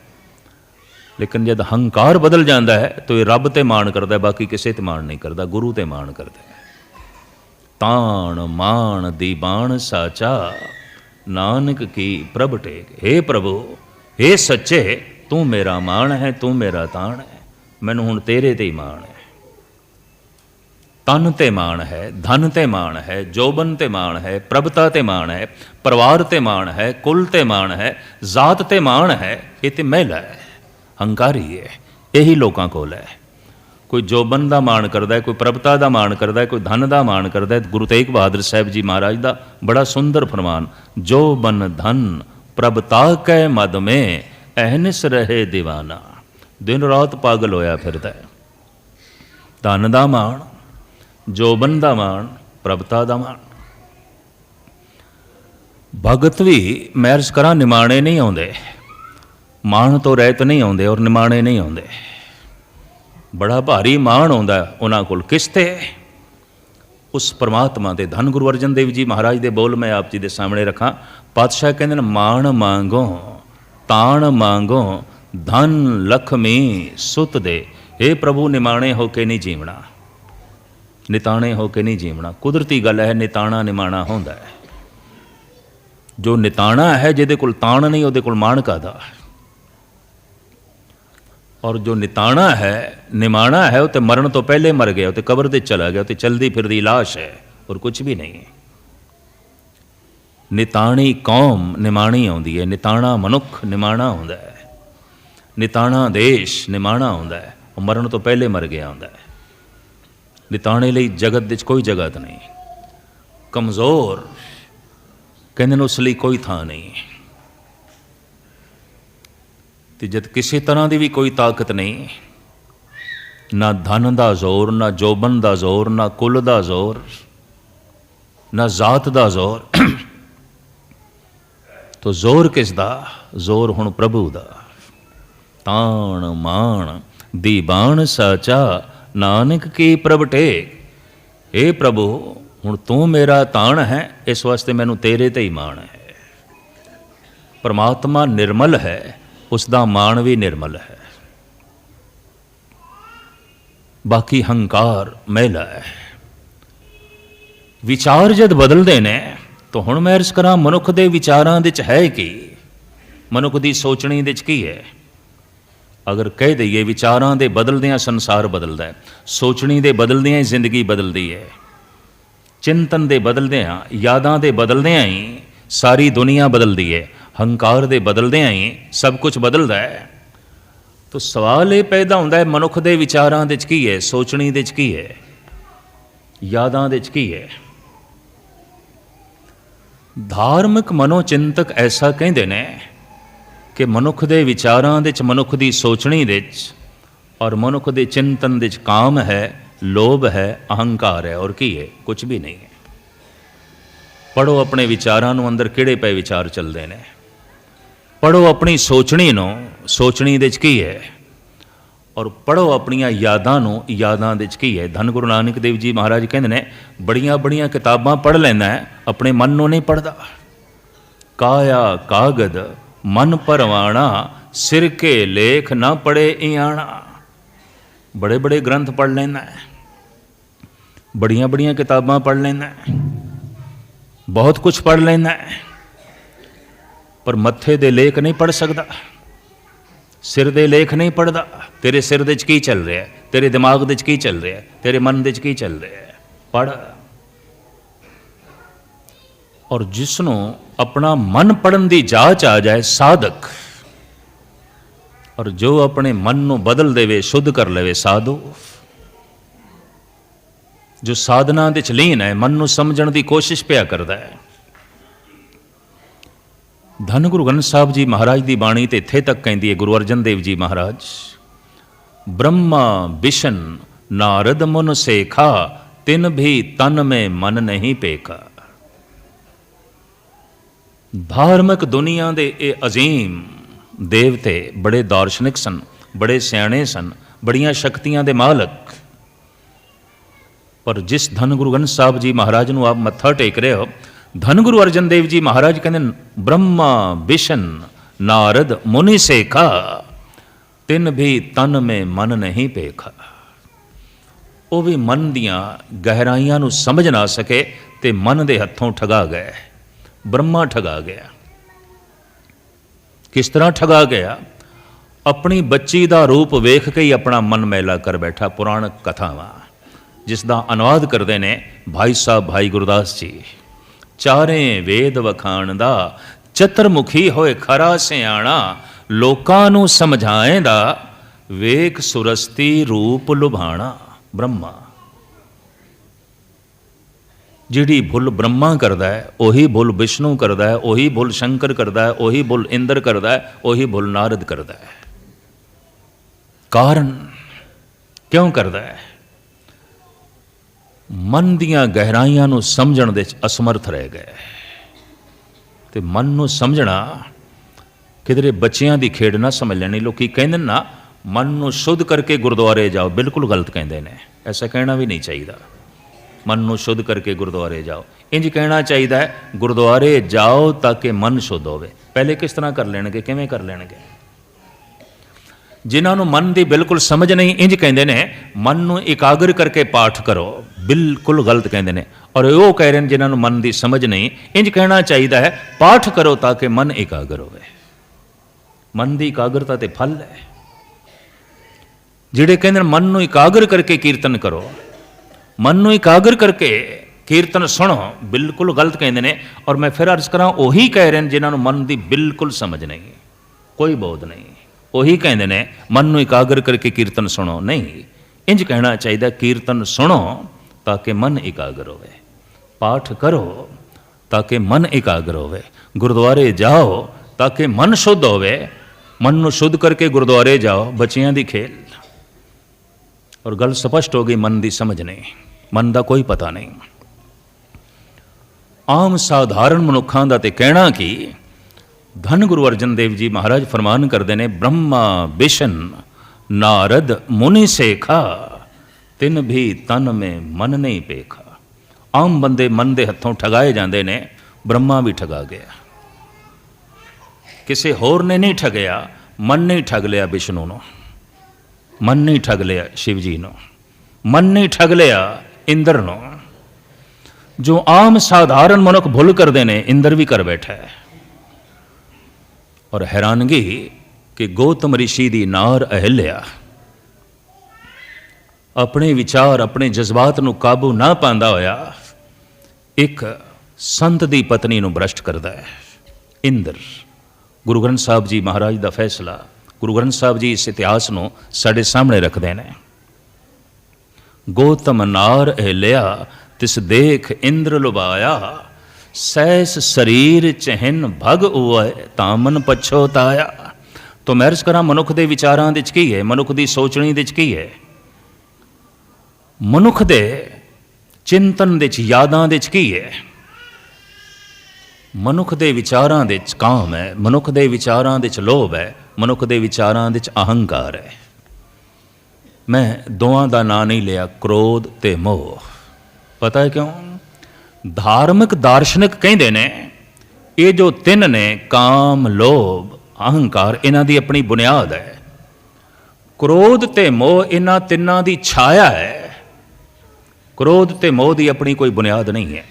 ਲੇਕਿਨ ਜਦ ਹੰਕਾਰ ਬਦਲ ਜਾਂਦਾ ਹੈ ਤਾਂ ਇਹ ਰੱਬ ਤੇ ਮਾਣ ਕਰਦਾ ਹੈ, ਬਾਕੀ ਕਿਸੇ ਤੇ ਮਾਣ ਨਹੀਂ ਕਰਦਾ, ਗੁਰੂ ਤੇ ਮਾਣ ਕਰਦਾ ਹੈ। ਤਾਣ ਮਾਣ ਦੀ ਬਾਣ ਸਾਚਾ, ਨਾਨਕ ਕੀ ਪ੍ਰਭ ਟੇਕ। ਹੇ ਪ੍ਰਭੂ, ਹੇ ਸੱਚੇ, ਤੂੰ ਮੇਰਾ ਮਾਣ ਹੈ, ਤੂੰ ਮੇਰਾ ਤਾਣ ਹੈ, ਮੈਨੂੰ ਹੁਣ ਤੇਰੇ ਤੇ ਹੀ ਮਾਣ ਹੈ। ਤਨ ਤੇ ਮਾਣ ਹੈ, ਧਨ ਤੇ ਮਾਣ ਹੈ, ਜੋਬਨ ਤੇ ਮਾਣ ਹੈ, ਪ੍ਰਭਤਾ ਤੇ ਮਾਣ ਹੈ, ਪਰਿਵਾਰ ਤੇ ਮਾਣ ਹੈ, ਕੁਲ ਤੇ ਮਾਣ ਹੈ, ਜ਼ਾਤ ਤੇ ਮਾਣ ਹੈ। ਇਹ ਤੇ ਮਹਿਲਾ ਹੈ, ਹੰਕਾਰੀ ਹੈ। ਇਹੀ ਲੋਕਾਂ ਕੋਲ ਹੈ। ਕੋਈ ਜੋਬਨ ਦਾ ਮਾਣ ਕਰਦਾ ਹੈ, ਕੋਈ ਪ੍ਰਭਤਾ ਦਾ ਮਾਣ ਕਰਦਾ ਹੈ, ਕੋਈ ਧਨ ਦਾ ਮਾਣ ਕਰਦਾ ਹੈ। ਗੁਰੂ ਤੇਗ ਬਹਾਦਰ ਸਾਹਿਬ ਜੀ ਮਹਾਰਾਜ ਦਾ ਬੜਾ ਸੁੰਦਰ ਫਰਮਾਨ, ਜੋਬਨ ਧਨ ਪ੍ਰਭਤਾ ਕੈ ਮਦ ਮੇ, ਅਹਨਿਸ ਰਹੇ ਦੀਵਾਨਾ। ਦਿਨ ਰਾਤ ਪਾਗਲ ਹੋਇਆ ਫਿਰਦਾ ਹੈ। ਧਨ ਦਾ ਮਾਣ, ਜੋਬਨ ਦਾ ਮਾਣ, ਪ੍ਰਭਤਾ ਦਾ ਮਾਣ। ਭਗਤ ਵੀ ਮੈਂ ਅਰਜ਼ ਕਰਾਂ ਨਿਮਾਣੇ ਨਹੀਂ ਆਉਂਦੇ। ਮਾਣ ਤੋਂ ਰਹਿਤ ਨਹੀਂ ਆਉਂਦੇ ਔਰ ਨਿਮਾਣੇ ਨਹੀਂ ਆਉਂਦੇ। ਬੜਾ ਭਾਰੀ ਮਾਣ ਆਉਂਦਾ ਉਹਨਾਂ ਕੋਲ। ਕਿਸ ਤੇ? ਉਸ ਪਰਮਾਤਮਾ ਦੇ। ਧੰਨ ਗੁਰੂ ਅਰਜਨ ਦੇਵ ਜੀ ਮਹਾਰਾਜ ਦੇ ਬੋਲ ਮੈਂ ਆਪ ਜੀ ਦੇ ਸਾਹਮਣੇ ਰੱਖਾਂ। ਪਾਤਸ਼ਾਹ ਕਹਿੰਦੇ ਨੇ, ਮਾਣ ਮੰਗੋ ਤਾਣ ਮੰਗੋ ਧਨ ਲਖਮੀ ਸੁਤ ਦੇ। ਇਹ ਪ੍ਰਭੂ ਨਿਮਾਣੇ ਹੋ ਕੇ ਨਹੀਂ ਜੀਵਣਾ, ਨਿਤਾਣੇ ਹੋ ਕੇ ਨਹੀਂ ਜੀਵਣਾ। ਕੁਦਰਤੀ ਗੱਲ ਹੈ, ਨਿਤਾਣਾ ਨਿਮਾਣਾ ਹੁੰਦਾ ਹੈ। ਜੋ ਨਿਤਾਣਾ ਹੈ, ਜਿਹਦੇ ਕੋਲ ਤਾਣ ਨਹੀਂ, ਉਹਦੇ ਕੋਲ ਮਾਣ ਕਾਹਦਾ। ਔਰ ਜੋ ਨਿਤਾਣਾ ਹੈ, ਨਿਮਾਣਾ ਹੈ, ਉਹ ਤੇ ਮਰਨ ਤੋਂ ਪਹਿਲੇ ਮਰ ਗਿਆ, ਉਹ ਤੇ ਕਬਰ ਤੇ ਚਲਾ ਗਿਆ, ਉਹ ਤੇ ਚਲਦੀ ਫਿਰਦੀ ਲਾਸ਼ ਹੈ, ਔਰ ਕੁਝ ਵੀ ਨਹੀਂ ਹੈ। ਨਿਤਾਣੀ ਕੌਮ ਨਿਮਾਣੀ ਆਉਂਦੀ ਹੈ, ਨਿਤਾਣਾ ਮਨੁੱਖ ਨਿਮਾਣਾ ਹੁੰਦਾ ਹੈ, ਨਿਤਾਣਾ ਦੇਸ਼ ਨਿਮਾਣਾ ਹੁੰਦਾ ਹੈ। ਉਹ ਮਰਨ ਤੋਂ ਪਹਿਲੇ ਮਰ ਗਿਆ ਹੁੰਦਾ ਹੈ। ਨਿਤਾਣੇ ਲਈ ਜਗਤ ਵਿੱਚ ਕੋਈ ਜਗ੍ਹਾ ਨਹੀਂ। ਕਮਜ਼ੋਰ ਕਹਿੰਦੇ ਨੇ ਉਸ ਲਈ ਕੋਈ ਥਾਂ ਨਹੀਂ। ਤੇ ਜਦ ਕਿਸੇ ਤਰ੍ਹਾਂ ਦੀ ਵੀ ਕੋਈ ਤਾਕਤ ਨਹੀਂ, ਨਾ ਧਨ ਦਾ ਜ਼ੋਰ, ਨਾ ਜੋਬਨ ਦਾ ਜ਼ੋਰ, ਨਾ ਕੁਲ ਦਾ ਜ਼ੋਰ, ਨਾ ਜ਼ਾਤ ਦਾ ਜ਼ੋਰ, ਤੋ ਜ਼ੋਰ ਕਿਸ ਦਾ? ਜ਼ੋਰ ਹੁਣ ਪ੍ਰਭੂ ਦਾ। ਤਾਣ ਮਾਣ ਦੀਬਾਨ ਸਾਚਾ ਨਾਨਕ ਕੀ ਪ੍ਰਭਟੇ। ਇਹ ਪ੍ਰਭੂ ਹੁਣ ਤੂੰ ਮੇਰਾ ਤਾਣ ਹੈ, ਇਸ ਵਾਸਤੇ ਮੈਨੂੰ ਤੇਰੇ ਤੇ ਹੀ ਮਾਣ ਹੈ। ਪਰਮਾਤਮਾ ਨਿਰਮਲ ਹੈ, ਉਸ ਦਾ ਮਾਣ ਵੀ ਨਿਰਮਲ ਹੈ। ਬਾਕੀ ਹੰਕਾਰ ਮੈਲਾ ਹੈ। ਵਿਚਾਰ ਜਦ ਬਦਲਦੇ ਨੇ ਤਾਂ ਹੁਣ ਮੈਂ ਅਰਜ਼ ਕਰਾਂ, ਮਨੁੱਖ ਦੇ ਵਿਚਾਰਾਂ ਵਿੱਚ ਹੈ ਕੀ? ਮਨੁੱਖ ਦੀ ਸੋਚਣੀ ਵਿੱਚ ਕੀ ਹੈ? ਅਗਰ ਕਹਿ ਦਈਏ ਵਿਚਾਰਾਂ ਦੇ ਬਦਲਦਿਆਂ ਸੰਸਾਰ ਬਦਲਦਾ ਹੈ, ਸੋਚਣੀ ਦੇ ਬਦਲਦਿਆਂ ਹੀ ਜ਼ਿੰਦਗੀ ਬਦਲਦੀ ਹੈ, ਚਿੰਤਨ ਦੇ ਬਦਲਦਿਆਂ, ਯਾਦਾਂ ਦੇ ਬਦਲਦਿਆਂ ਹੀ ਸਾਰੀ ਦੁਨੀਆ ਬਦਲਦੀ ਹੈ, ਹੰਕਾਰ ਦੇ ਬਦਲਦਿਆਂ ਹੀ ਸਭ ਕੁਝ ਬਦਲਦਾ ਹੈ। ਤਾਂ ਸਵਾਲ ਇਹ ਪੈਦਾ ਹੁੰਦਾ ਹੈ, ਮਨੁੱਖ ਦੇ ਵਿਚਾਰਾਂ ਦੇ 'ਚ ਕੀ ਹੈ, ਸੋਚਣੀ ਦੇ 'ਚ ਕੀ ਹੈ, ਯਾਦਾਂ ਦੇ 'ਚ ਕੀ ਹੈ? ਧਾਰਮਿਕ ਮਨੋਚਿੰਤਕ ਐਸਾ ਕਹਿੰਦੇ ਨੇ ਕਿ ਮਨੁੱਖ ਦੇ ਵਿਚਾਰਾਂ ਦੇ 'ਚ, ਮਨੁੱਖ ਦੀ ਸੋਚਣੀ ਦੇ 'ਚ ਔਰ ਮਨੁੱਖ ਦੇ ਚਿੰਤਨ ਦੇ 'ਚ ਕਾਮ ਹੈ, ਲੋਭ ਹੈ, ਅਹੰਕਾਰ ਹੈ, ਔਰ ਕੀ ਹੈ? ਕੁਝ ਵੀ ਨਹੀਂ ਹੈ। ਪੜ੍ਹੋ ਆਪਣੇ ਵਿਚਾਰਾਂ ਨੂੰ, ਅੰਦਰ ਕਿਹੜੇ ਪਏ ਵਿਚਾਰ ਚੱਲਦੇ ਨੇ। ਪੜ੍ਹੋ ਆਪਣੀ ਸੋਚਣੀ ਨੂੰ, ਸੋਚਣੀ ਦੇ 'ਚ ਕੀ ਹੈ, ਔਰ ਪੜ੍ਹੋ ਆਪਣੀਆਂ ਯਾਦਾਂ ਨੂੰ, ਯਾਦਾਂ ਦੇ 'ਚ ਕੀ ਹੈ। ਧੰਨ ਗੁਰੂ ਨਾਨਕ ਦੇਵ ਜੀ ਮਹਾਰਾਜ ਕਹਿੰਦੇ ਨੇ, ਬੜੀਆਂ ਬੜੀਆਂ ਕਿਤਾਬਾਂ ਪੜ੍ਹ ਲੈਂਦਾ ਹੈ, ਆਪਣੇ ਮਨ ਨੂੰ ਨਹੀਂ ਪੜ੍ਹਦਾ। ਕਾਇਆ ਕਾਗਦ ਮਨ ਪਰਵਾਣਾ, ਸਿਰ ਕੇ ਲੇਖ ਨਾ ਪੜ੍ਹੇ ਇਆਣਾ। ਬੜੇ ਬੜੇ ਗ੍ਰੰਥ ਪੜ੍ਹ ਲੈਂਦਾ ਹੈ, ਬੜੀਆਂ ਬੜੀਆਂ ਕਿਤਾਬਾਂ ਪੜ੍ਹ ਲੈਂਦਾ ਹੈ, ਬਹੁਤ ਕੁਝ ਪੜ੍ਹ ਲੈਂਦਾ ਹੈ, ਪਰ ਮੱਥੇ ਦੇ ਲੇਖ ਨਹੀਂ ਪੜ੍ਹ ਸਕਦਾ, ਸਿਰ ਦੇ ਲੇਖ ਨਹੀਂ ਪੜ੍ਹਦਾ। ਤੇਰੇ ਸਿਰ ਦੇ 'ਚ ਕੀ ਚੱਲ ਰਿਹਾ, ਤੇਰੇ ਦਿਮਾਗ ਦੇ 'ਚ ਕੀ ਚੱਲ ਰਿਹਾ, ਤੇਰੇ ਮਨ ਦੇ 'ਚ ਕੀ ਚੱਲ ਰਿਹਾ, ਪੜ੍ਹ। ਔਰ ਜਿਸ ਨੂੰ ਆਪਣਾ ਮਨ ਪੜ੍ਹਨ ਦੀ ਜਾਚ ਆ ਜਾਏ, ਸਾਧਕ, ਔਰ ਜੋ ਆਪਣੇ ਮਨ ਨੂੰ ਬਦਲ ਦੇਵੇ, ਸ਼ੁੱਧ ਕਰ ਲਵੇ, ਸਾਧੂ, ਜੋ ਸਾਧਨਾ ਦੇ 'ਚ ਲੀਨ ਹੈ, ਮਨ ਨੂੰ ਸਮਝਣ ਦੀ ਕੋਸ਼ਿਸ਼ ਪਿਆ ਕਰਦਾ ਹੈ। ਧੰਨ ਗੁਰੂ ਗ੍ਰੰਥ ਸਾਹਿਬ ਜੀ ਮਹਾਰਾਜ ਦੀ ਬਾਣੀ ਤੇ ਇੱਥੇ ਤੱਕ ਕਹਿੰਦੀ ਹੈ, ਗੁਰੂ ਅਰਜਨ ਦੇਵ ਜੀ ਮਹਾਰਾਜ, ਬ੍ਰਹਮਾ ਵਿਸ਼ਨ ਨਾਰਦ ਮੁਨ ਸੇਖਾ, ਤਿਨ ਵੀ ਤਨ में ਮਨ ਨਹੀਂ ਪੇਖਾ। ਧਾਰਮਿਕ ਦੁਨੀਆ ਦੇ ਇਹ ਅਜ਼ੀਮ ਦੇਵਤੇ ਬੜੇ ਦਾਰਸ਼ਨਿਕ ਸਨ, ਬੜੇ ਸਿਆਣੇ ਸਨ, ਬੜੀਆਂ ਸ਼ਕਤੀਆਂ ਦੇ ਮਾਲਕ, ਪਰ ਜਿਸ ਧੰਨ ਗੁਰੂ ਗ੍ਰੰਥ ਸਾਹਿਬ ਜੀ ਮਹਾਰਾਜ ਨੂੰ ਆਪ ਮੱਥਾ ਟੇਕ ਰਹੇ ਹੋ, ਧੰਨ ਗੁਰੂ ਅਰਜਨ ਦੇਵ ਜੀ ਮਹਾਰਾਜ ਕਹਿੰਦੇ, ਬ੍ਰਹਮਾ ਵਿਸ਼ਨ ਨਾਰਦ ਮੁਨੀ ਸੇਖਾ, ਤਿਨ ਵੀ ਤਨ में ਮਨ ਨਹੀਂ ਪੇਖਾ। ਉਹ ਵੀ ਮਨ ਦੀਆਂ ਗਹਿਰਾਈਆਂ ਨੂੰ ਸਮਝ ਨਾ ਸਕੇ ਤੇ ਮਨ ਦੇ ਹੱਥੋਂ ਠਗਾ ਗਏ। ਬ੍ਰਹਮਾ ਠਗਾ ਗਿਆ। ਕਿਸ ਤਰ੍ਹਾਂ ਠਗਾ ਗਿਆ? ਆਪਣੀ ਬੱਚੀ ਦਾ ਰੂਪ ਵੇਖ ਕੇ ਹੀ ਆਪਣਾ ਮਨ ਮੈਲਾ ਕਰ ਬੈਠਾ। ਪੁਰਾਣ ਕਥਾਵਾਂ ਜਿਸ ਦਾ ਅਨੁਵਾਦ ਕਰਦੇ ਨੇ ਭਾਈ ਸਾਹਿਬ ਭਾਈ ਗੁਰਦਾਸ ਜੀ। ਚਾਰੇ ਵੇਦ ਵਖਾਣ ਦਾ, ਚਤਰਮੁਖੀ ਹੋਏ ਖਰਾ ਸਿਆਣਾ, ਲੋਕਾਂ ਨੂੰ ਸਮਝਾਏਂਦਾ, ਵੇਖ ਸੁਰਸਤੀ ਰੂਪ ਲੁਭਾਣਾ। ਬ੍ਰਹਮਾ, ਜਿਹੜੀ ਭੁੱਲ ਬ੍ਰਹਮਾ ਕਰਦਾ ਹੈ, ਉਹੀ ਭੁੱਲ ਵਿਸ਼ਨੂੰ ਕਰਦਾ ਹੈ, ਉਹੀ ਭੁੱਲ ਸ਼ੰਕਰ ਕਰਦਾ ਹੈ, ਉਹੀ ਭੁੱਲ ਇੰਦਰ ਕਰਦਾ ਹੈ, ਉਹੀ ਭੁੱਲ ਨਾਰਦ ਕਰਦਾ ਹੈ। ਕਾਰਨ ਕਿਉਂ ਕਰਦਾ ਹੈ? ਮਨ ਦੀਆਂ ਗਹਿਰਾਈਆਂ ਨੂੰ ਸਮਝਣ ਦੇ ਅਸਮਰਥ ਰਹਿ ਗਏ। ਤੇ ਮਨ ਨੂੰ ਸਮਝਣਾ किधरे बच्चियां दी खेड ना समझ लेनी। लोग कहते ना मन नूं शुद्ध करके गुरुद्वारे जाओ, बिल्कुल गलत कहते हैं। ऐसा कहना भी नहीं चाहिए। मन नूं शुद्ध करके गुरुद्वारे जाओ, इंज कहना चाहिए है गुरुद्वारे जाओ ताकि मन शुद्ध होवे। पहले किस तरह कर लेंगे, किवें कर लेंगे? जिन्होंने मन की बिल्कुल समझ नहीं, इंज कहते हैं मन नूं एकाग्र करके पाठ करो, बिल्कुल गलत कहते हैं। और वो कह रहे हैं जिन्होंने मन की समझ नहीं, इंज कहना चाहिए है पाठ करो ताकि मन एकाग्र होवे। मन की एकाग्रता तो फल है। जिहड़े कहते हैं मन नूं एकाग्र करके कीर्तन करो, मन नूं एकाग्र करके कीर्तन सुनो, बिल्कुल गलत कहते हैं। और मैं फिर अर्ज करा, वही कह रहे हैं जिन्होंने मन की बिल्कुल समझ नहीं, कोई बोध नहीं, वही कहते हैं मन नूं एकाग्र करके कीर्तन सुनो। नहीं, इंज कहना चाहिए कीर्तन सुनो ताकि मन एकाग्र होवे, पाठ करो ताकि मन एकाग्र होवे, गुरुद्वारे जाओ ताकि मन शुद्ध होवे। मन नूं शुद्ध करके गुरुद्वारे जाओ, बच्चियां दी खेल। और गल स्पष्ट हो गई, मन की समझ नहीं, मन का कोई पता नहीं। आम साधारण मनुखों का तो कहना कि धन गुरु अर्जन देव जी महाराज फरमान करते हैं, ब्रह्मा विष्णु नारद मुनि सेखा तिन भी तन में मन नहीं पेखा। आम बंदे मन के हथों ठगाए जाते हैं, ब्रह्मा भी ठगा गया, किसी होर ने नहीं ठगया, मन नहीं ठग लिया विष्णु नो, मन नहीं ठग लिया शिव जी नो, मन नहीं ठग लिया इंद्र नो। जो आम साधारण मनुख भुल करते हैं, इंद्र भी कर बैठा है। और हैरानगी कि गौतम ऋषि की नार अहिल्या अपने विचार अपने जज्बात नूं काबू ना पांदा होया एक संत की पत्नी नूं भ्रष्ट करता है इंद्र। गुरु ग्रंथ साहब जी महाराज का फैसला, गुरु ग्रंथ साहब जी इस इतिहास नूं साडे सामने रखते हैं। गौतम नार अहिल्या तिस देख इंद्र लुभाया, सैस शरीर चहन भग उए तामन पछोताया। तो मैं अर्ज करा, मनुख के विचारां विच की है, मनुख की सोचनी विच की है, मनुख के चिंतन विच यादां विच की है। मनुख के विचारां विच काम है, मनुख के विचारां विच लोभ है, मनुख के विचारां विच अहंकार है। मैं दोवां दा नां नहीं लिया, क्रोध ते मोह। पता है क्यों? धार्मिक दार्शनिक कहते ने ये जो तीन ने काम लोभ अहंकार, इन्हां दी अपनी बुनियाद है। क्रोध ते मोह इन्हां तिन्नां दी छाया है। क्रोध ते मोह की अपनी कोई बुनियाद नहीं है,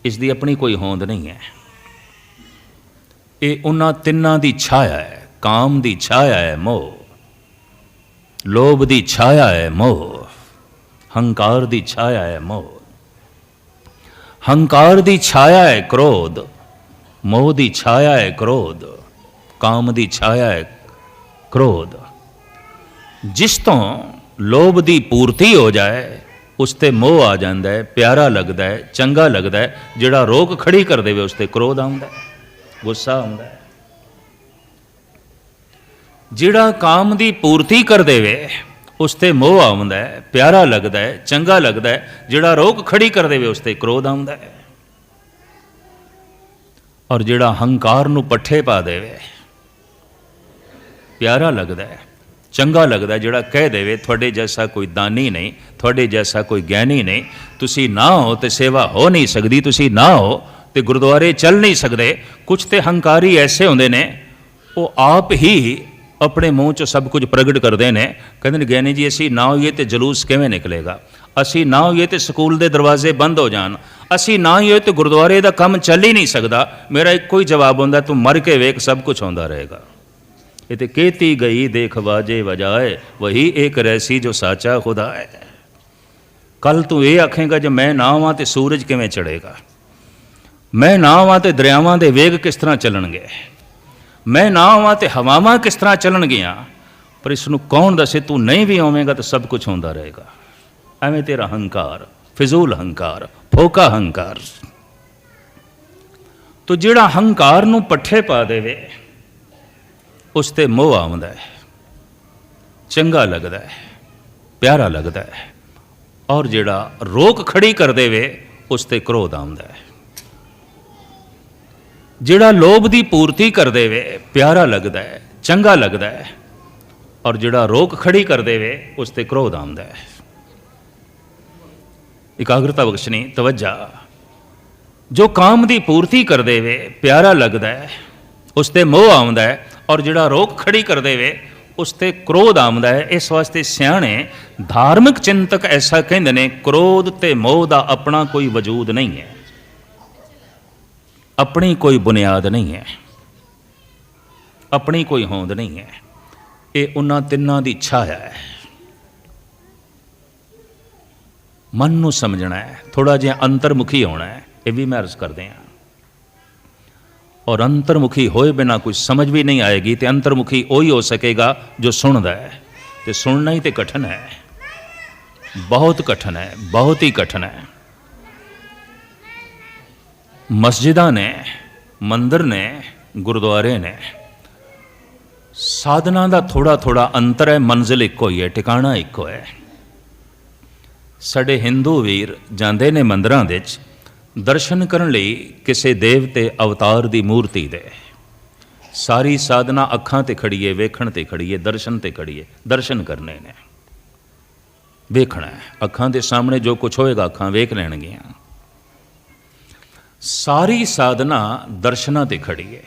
इसकी अपनी कोई होंद नहीं है। ये उन्हां तिन्नां दी छाया है। काम की छाया है मोह, लोभ की छाया है मोह, हंकार की छाया है मोह। हंकार की छाया है क्रोध, मोह की छाया है क्रोध, काम की छाया है क्रोध। जिस तो लोभ की पूर्ति हो जाए उसते मोह आ जाता है, प्यारा लगता है, चंगा लगता है। जिहड़ा रोक खड़ी कर देवे उसते क्रोध आउंदा है, गुस्सा आउंदा है। जिहड़ा काम की पूर्ति कर देवे उसते मोह आउंदा है, प्यारा लगता है, चंगा लगता है। जिहड़ा रोक खड़ी कर देवे उसते क्रोध आउंदा है। और जिहड़ा हंकार नूं पट्ठे पा देवे, प्यारा लगता है, चंगा लगता है। जिहड़ा कह देवे थोड़े जैसा कोई दानी नहीं, थोड़े जैसा कोई ज्ञानी नहीं, तुसी ना हो तो सेवा हो नहीं सकती, तुसी ना हो तो गुरुद्वारे चल नहीं सकते। कुछ तो हंकारी ऐसे होंदे ने, वो आप ही अपने मूँह चो सब कुछ प्रगट करते हैं। कहते हैं ज्ञानी जी असी ना होइए तो जलूस किवें निकलेगा, असी ना होइए तो स्कूल के दरवाजे बंद हो जान, असी ना होइए तो गुरुद्वारे का काम चल ही नहीं सकता। मेरा एक कोई जवाब होंदा, तू मर के वेख सब कुछ होंदा रहेगा। ये तो कहती गई देख बाजे बजाए, वही एक रहसी जो साचा खुदा है। कल तू ये आखेगा जब मैं ना आवां तो सूरज किवें चढ़ेगा, मैं ना आवां तो दरियावां दे वेग किस तरह चलणगे, मैं ना आवां तो हवावां किस तरह चलणगियां। पर इसनूं कौन दसे, तू नहीं भी आवेगा तो सब कुछ होंदा रहेगा। एवें तेरा हंकार, फिजूल हंकार, फोका हंकार। तो जिहड़ा हंकार नूं पट्ठे पा देवे उसते मोह आउंदा है, चंगा लगता है, प्यारा लगता है। और जिहड़ा रोक खड़ी कर देवे उसते क्रोध आउंदा है। ਜਿਹੜਾ ਲੋਭ ਦੀ ਪੂਰਤੀ ਕਰ ਦੇਵੇ ਪਿਆਰਾ ਲੱਗਦਾ ਹੈ, ਚੰਗਾ ਲੱਗਦਾ ਹੈ, ਔਰ ਜਿਹੜਾ ਰੋਕ ਖੜੀ ਕਰ ਦੇਵੇ ਉਸ ਤੇ ਕ੍ਰੋਧ ਆਉਂਦਾ ਹੈ। ਇਕਾਗਰਤਾ ਬਖਸ਼ਣੀ, ਤਵੱਜਾ। ਜੋ ਕਾਮ ਦੀ ਪੂਰਤੀ ਕਰ ਦੇਵੇ ਪਿਆਰਾ ਲੱਗਦਾ ਹੈ, ਉਸ ਤੇ ਮੋਹ ਆਉਂਦਾ ਹੈ, ਔਰ ਜਿਹੜਾ ਰੋਕ ਖੜੀ ਕਰ ਦੇਵੇ ਉਸ ਤੇ ਕ੍ਰੋਧ ਆਉਂਦਾ ਹੈ। ਇਸ ਵਾਸਤੇ ਸਿਆਣੇ ਧਾਰਮਿਕ ਚਿੰਤਕ ਐਸਾ ਕਹਿੰਦੇ ਨੇ, ਕ੍ਰੋਧ ਤੇ ਮੋਹ ਦਾ ਆਪਣਾ ਕੋਈ ਵਜੂਦ ਨਹੀਂ ਹੈ, ਆਪਣੀ ਕੋਈ ਬੁਨਿਆਦ ਨਹੀਂ ਹੈ, ਆਪਣੀ ਕੋਈ ਹੋਂਦ ਨਹੀਂ ਹੈ। ਇਹ ਉਹਨਾਂ ਤਿੰਨਾਂ ਦੀ ਛਾਇਆ ਹੈ। ਮਨ ਨੂੰ ਸਮਝਣਾ ਹੈ, ਥੋੜ੍ਹਾ ਜਿਹਾ ਅੰਤਰਮੁਖੀ ਹੋਣਾ ਹੈ। ਇਹ ਵੀ ਮੈਂ ਅਰਜ਼ ਕਰਦੇ ਹਾਂ। ਔਰ ਅੰਤਰਮੁਖੀ ਹੋਏ ਬਿਨਾਂ ਕੁਝ ਸਮਝ ਵੀ ਨਹੀਂ ਆਏਗੀ। ਤੇ ਅੰਤਰਮੁਖੀ ਉਹੀ ਹੋ ਸਕੇਗਾ ਜੋ ਸੁਣਦਾ ਹੈ। ਤੇ ਸੁਣਨਾ ਹੀ ਤੇ ਕਠਿਨ ਹੈ, ਬਹੁਤ ਕਠਿਨ ਹੈ, ਬਹੁਤ ਹੀ ਕਠਿਨ ਹੈ। ਮਸਜਿਦਾਂ ਨੇ, ਮੰਦਰ ਨੇ, ਗੁਰਦੁਆਰੇ ਨੇ, ਸਾਧਨਾ ਦਾ ਥੋੜ੍ਹਾ ਥੋੜ੍ਹਾ ਅੰਤਰ ਹੈ, ਮੰਜ਼ਿਲ ਇੱਕੋ ਹੀ ਹੈ, ਟਿਕਾਣਾ ਇੱਕੋ ਹੈ। ਸਾਡੇ ਹਿੰਦੂ ਵੀਰ ਜਾਂਦੇ ਨੇ ਮੰਦਰਾਂ ਵਿੱਚ ਦਰਸ਼ਨ ਕਰਨ ਲਈ ਕਿਸੇ ਦੇਵਤੇ ਅਵਤਾਰ ਦੀ ਮੂਰਤੀ ਦੇ। ਸਾਰੀ ਸਾਧਨਾ ਅੱਖਾਂ ਤੇ ਖੜੀਏ, ਵੇਖਣ ਤੇ ਖੜੀਏ, ਦਰਸ਼ਨ ਤੇ ਖੜੀਏ। ਦਰਸ਼ਨ ਕਰਨੇ ਨੇ, ਵੇਖਣਾ ਹੈ। ਅੱਖਾਂ ਦੇ ਸਾਹਮਣੇ ਜੋ ਕੁਛ ਹੋਏਗਾ ਅੱਖਾਂ ਵੇਖ ਲੈਣਗੀਆਂ। ਸਾਰੀ ਸਾਧਨਾ ਦਰਸ਼ਨਾਂ ਤੇ ਖੜੀਏ।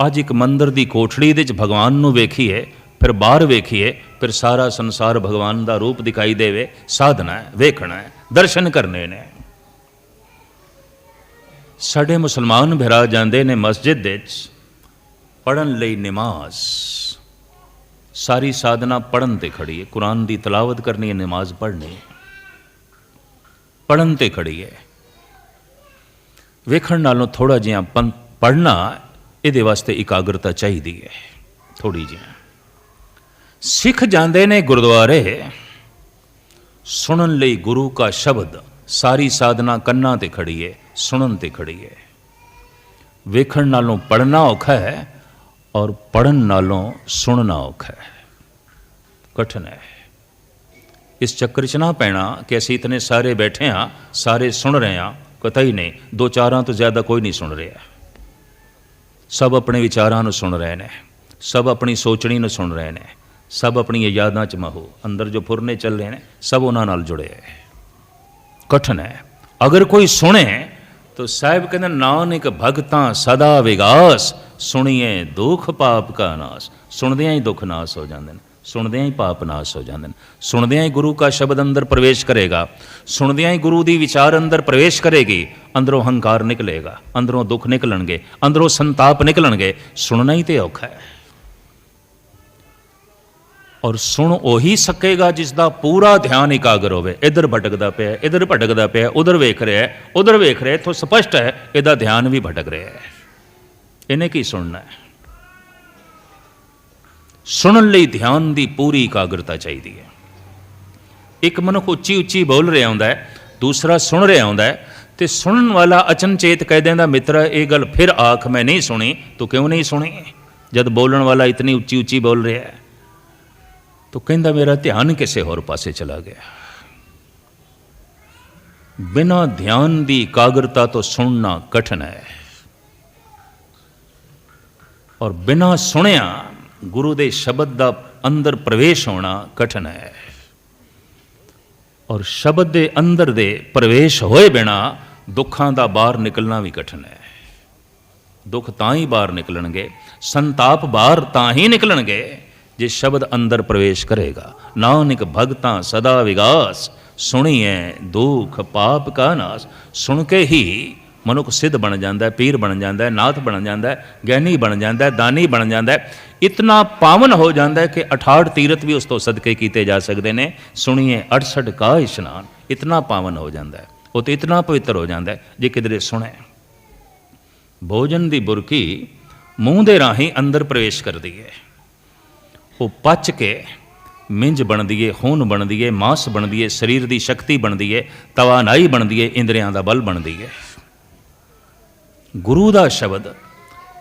ਅੱਜ ਇੱਕ ਮੰਦਰ ਦੀ ਕੋਠੜੀ ਦੇ ਵਿੱਚ ਭਗਵਾਨ ਨੂੰ ਵੇਖੀਏ, ਫਿਰ ਬਾਹਰ ਵੇਖੀਏ, ਫਿਰ ਸਾਰਾ ਸੰਸਾਰ ਭਗਵਾਨ ਦਾ ਰੂਪ ਦਿਖਾਈ ਦੇਵੇ। ਸਾਧਨਾ ਹੈ, ਵੇਖਣਾ ਹੈ, ਦਰਸ਼ਨ ਕਰਨੇ ਨੇ। ਸਾਡੇ ਮੁਸਲਮਾਨ ਭਰਾ ਜਾਂਦੇ ਨੇ ਮਸਜਿਦ ਦੇ ਵਿੱਚ ਪੜ੍ਹਨ ਲਈ ਨਮਾਜ਼। ਸਾਰੀ ਸਾਧਨਾ ਪੜ੍ਹਨ ਤੇ ਖੜੀ ਹੈ। ਕੁਰਾਨ ਦੀ ਤਲਾਵਤ ਕਰਨੀ ਹੈ, ਨਮਾਜ਼ ਪੜ੍ਹਨੀ ਹੈ, ਪੜ੍ਹਨ ਤੇ ਖੜੀ ਹੈ। ਵੇਖਣ ਨਾਲੋਂ ਥੋੜ੍ਹਾ ਜਿਹਾ ਪੜ੍ਹਨਾ, ਇਹਦੇ ਵਾਸਤੇ ਇਕਾਗਰਤਾ ਚਾਹੀਦੀ ਹੈ ਥੋੜ੍ਹੀ ਜਿਹੀ। ਸਿੱਖ ਜਾਂਦੇ ਨੇ ਗੁਰਦੁਆਰੇ ਸੁਣਨ ਲਈ ਗੁਰੂ ਕਾ ਸ਼ਬਦ। ਸਾਰੀ ਸਾਧਨਾ ਕੰਨਾਂ ਤੇ ਖੜੀ ਹੈ, ਸੁਣਨ ਤੇ ਖੜੀ ਹੈ। ਵੇਖਣ ਨਾਲੋਂ ਪੜ੍ਹਨਾ ਔਖਾ ਹੈ, ਔਰ ਪੜ੍ਹਨ ਨਾਲੋਂ ਸੁਣਨਾ ਔਖਾ ਹੈ, ਕਠਿਨ ਹੈ। ਇਸ ਚੱਕਰ 'ਚ ਨਾ ਪੈਣਾ ਕਿ ਅਸੀਂ ਇਤਨੇ ਸਾਰੇ ਬੈਠੇ ਹਾਂ, ਸਾਰੇ ਸੁਣ ਰਹੇ ਹਾਂ। ਕਤਈ ਨਹੀਂ, ਦੋ ਚਾਰਾਂ ਤੋਂ ਜ਼ਿਆਦਾ ਕੋਈ ਨਹੀਂ ਸੁਣ ਰਿਹਾ। ਸਭ ਆਪਣੇ ਵਿਚਾਰਾਂ ਨੂੰ ਸੁਣ ਰਹੇ ਨੇ, ਸਭ ਆਪਣੀ ਸੋਚਣੀ ਨੂੰ ਸੁਣ ਰਹੇ ਨੇ, ਸਭ ਆਪਣੀਆਂ ਯਾਦਾਂ 'ਚ ਮਹੂ ਅੰਦਰ ਜੋ ਫੁਰਨੇ ਚੱਲ ਰਹੇ ਨੇ, ਸਭ ਉਹਨਾਂ ਨਾਲ ਜੁੜੇ ਹੈ। ਕਠਿਨ ਹੈ। ਅਗਰ ਕੋਈ ਸੁਣੇ ਤਾਂ ਸਾਹਿਬ ਕਹਿੰਦੇ, ਨਾਨਕ ਭਗਤਾਂ ਸਦਾ ਵਿਗਾਸ, ਸੁਣੀਏ ਦੁੱਖ ਪਾਪ ਕਾ ਨਾਸ। ਸੁਣਦਿਆਂ ਹੀ ਦੁੱਖ ਨਾਸ ਹੋ ਜਾਂਦੇ ਨੇ, ਸੁਣਦਿਆਂ ਹੀ ਪਾਪ ਨਾਸ ਹੋ ਜਾਂਦੇ ਨੇ। ਸੁਣਦਿਆਂ ਹੀ ਗੁਰੂ ਕਾ ਸ਼ਬਦ ਅੰਦਰ ਪ੍ਰਵੇਸ਼ ਕਰੇਗਾ, ਸੁਣਦਿਆਂ ਹੀ ਗੁਰੂ ਦੀ ਵਿਚਾਰ ਅੰਦਰ ਪ੍ਰਵੇਸ਼ ਕਰੇਗੀ। ਅੰਦਰੋਂ ਹੰਕਾਰ ਨਿਕਲੇਗਾ, ਅੰਦਰੋਂ ਦੁੱਖ ਨਿਕਲਣਗੇ, ਅੰਦਰੋਂ ਸੰਤਾਪ ਨਿਕਲਣਗੇ। ਸੁਣਨਾ ਹੀ ਤੇ ਔਖਾ ਹੈ। ਔਰ ਸੁਣ ਉਹੀ ਸਕੇਗਾ ਜਿਸ ਦਾ ਪੂਰਾ ਧਿਆਨ ਇਕਾਗਰ ਹੋਵੇ। ਇੱਧਰ ਭਟਕਦਾ ਪਿਆ, ਇੱਧਰ ਭਟਕਦਾ ਪਿਆ, ਉਧਰ ਵੇਖ ਰਿਹਾ, ਉਧਰ ਵੇਖ ਰਿਹਾ। ਇੱਥੋਂ ਸਪਸ਼ਟ ਹੈ ਇਹਦਾ ਧਿਆਨ ਵੀ ਭਟਕ ਰਿਹਾ ਹੈ। ਇਹਨੇ ਕੀ ਸੁਣਨਾ ਹੈ? ਸੁਣਨ ਲਈ ਧਿਆਨ ਦੀ ਪੂਰੀ ਇਕਾਗਰਤਾ ਚਾਹੀਦੀ ਹੈ। ਇੱਕ ਮਨੁੱਖ ਉੱਚੀ ਉੱਚੀ ਬੋਲ ਰਿਹਾ ਹੁੰਦਾ ਹੈ, ਦੂਸਰਾ ਸੁਣ ਰਿਹਾ ਹੁੰਦਾ ਹੈ, ਤੇ ਸੁਣਨ ਵਾਲਾ ਅਚਨਚੇਤ ਕਹਿ ਦਿੰਦਾ, ਮਿੱਤਰਾ ਇਹ ਗੱਲ ਫਿਰ ਆਖ, ਮੈਂ ਨਹੀਂ ਸੁਣੀ। ਤੂੰ ਕਿਉਂ ਨਹੀਂ ਸੁਣੀ ਜਦ ਬੋਲਣ ਵਾਲਾ ਇਤਨੀ ਉੱਚੀ ਉੱਚੀ ਬੋਲ ਰਿਹਾ ਹੈ? ਤੂੰ ਕਹਿੰਦਾ ਮੇਰਾ ਧਿਆਨ ਕਿਸੇ ਹੋਰ ਪਾਸੇ ਚਲਾ ਗਿਆ। ਬਿਨਾਂ ਧਿਆਨ ਦੀ ਇਕਾਗਰਤਾ ਤੋਂ ਸੁਣਨਾ ਕਠਿਨ ਹੈ, ਔਰ ਬਿਨਾਂ ਸੁਣਿਆ ਗੁਰੂ ਦੇ ਸ਼ਬਦ ਦਾ ਅੰਦਰ ਪ੍ਰਵੇਸ਼ ਹੋਣਾ ਕਠਿਨ ਹੈ। ਔਰ ਸ਼ਬਦ ਦੇ ਅੰਦਰ ਦੇ ਪ੍ਰਵੇਸ਼ ਹੋਏ ਬਿਨਾਂ ਦੁੱਖਾਂ ਦਾ ਬਾਹਰ ਨਿਕਲਣਾ ਵੀ ਕਠਿਨ ਹੈ। ਦੁੱਖ ਤਾਂ ਹੀ ਬਾਹਰ ਨਿਕਲਣਗੇ, ਸੰਤਾਪ ਬਾਹਰ ਤਾਂ ਹੀ ਨਿਕਲਣਗੇ ਜੇ ਸ਼ਬਦ ਅੰਦਰ ਪ੍ਰਵੇਸ਼ ਕਰੇਗਾ। ਨਾਨਕ ਭਗਤਾਂ ਸਦਾ ਵਿਗਾਸ, ਸੁਣੀਏ ਦੁੱਖ ਪਾਪ ਕਾ ਨਾਸ। ਸੁਣ ਕੇ ਹੀ ਮਨੁੱਖ ਸਿੱਧ ਬਣ ਜਾਂਦਾ, ਪੀਰ ਬਣ ਜਾਂਦਾ, ਨਾਥ ਬਣ ਜਾਂਦਾ, ਗਿਆਨੀ ਬਣ ਜਾਂਦਾ, ਦਾਨੀ ਬਣ ਜਾਂਦਾ। ਇਤਨਾ ਪਾਵਨ ਹੋ ਜਾਂਦਾ ਕਿ 68 ਤੀਰਥ ਵੀ ਉਸ ਤੋਂ ਸਦਕੇ ਕੀਤੇ ਜਾ ਸਕਦੇ ਨੇ। ਸੁਣੀਏ 68 ਕਾ ਇਸ਼ਨਾਨ, ਇਤਨਾ ਪਾਵਨ ਹੋ ਜਾਂਦਾ, ਉਹ ਤਾਂ ਇਤਨਾ ਪਵਿੱਤਰ ਹੋ ਜਾਂਦਾ ਜੇ ਕਿਧਰੇ ਸੁਣੇ। ਭੋਜਨ ਦੀ ਬੁਰਕੀ ਮੂੰਹ ਦੇ ਰਾਹੀਂ ਅੰਦਰ ਪ੍ਰਵੇਸ਼ ਕਰਦੀ ਹੈ। ਉਹ ਪਚ ਕੇ ਮਿੰਜ ਬਣਦੀ ਏ, ਖੂਨ ਬਣਦੀ ਏ, ਮਾਸ ਬਣਦੀ ਏ, ਸਰੀਰ ਦੀ ਸ਼ਕਤੀ ਬਣਦੀ ਏ, ਤਵਾਨਾਈ ਬਣਦੀ ਏ, ਇੰਦਰੀਆਂ ਦਾ ਬਲ ਬਣਦੀ ਹੈ। ਗੁਰੂ ਦਾ ਸ਼ਬਦ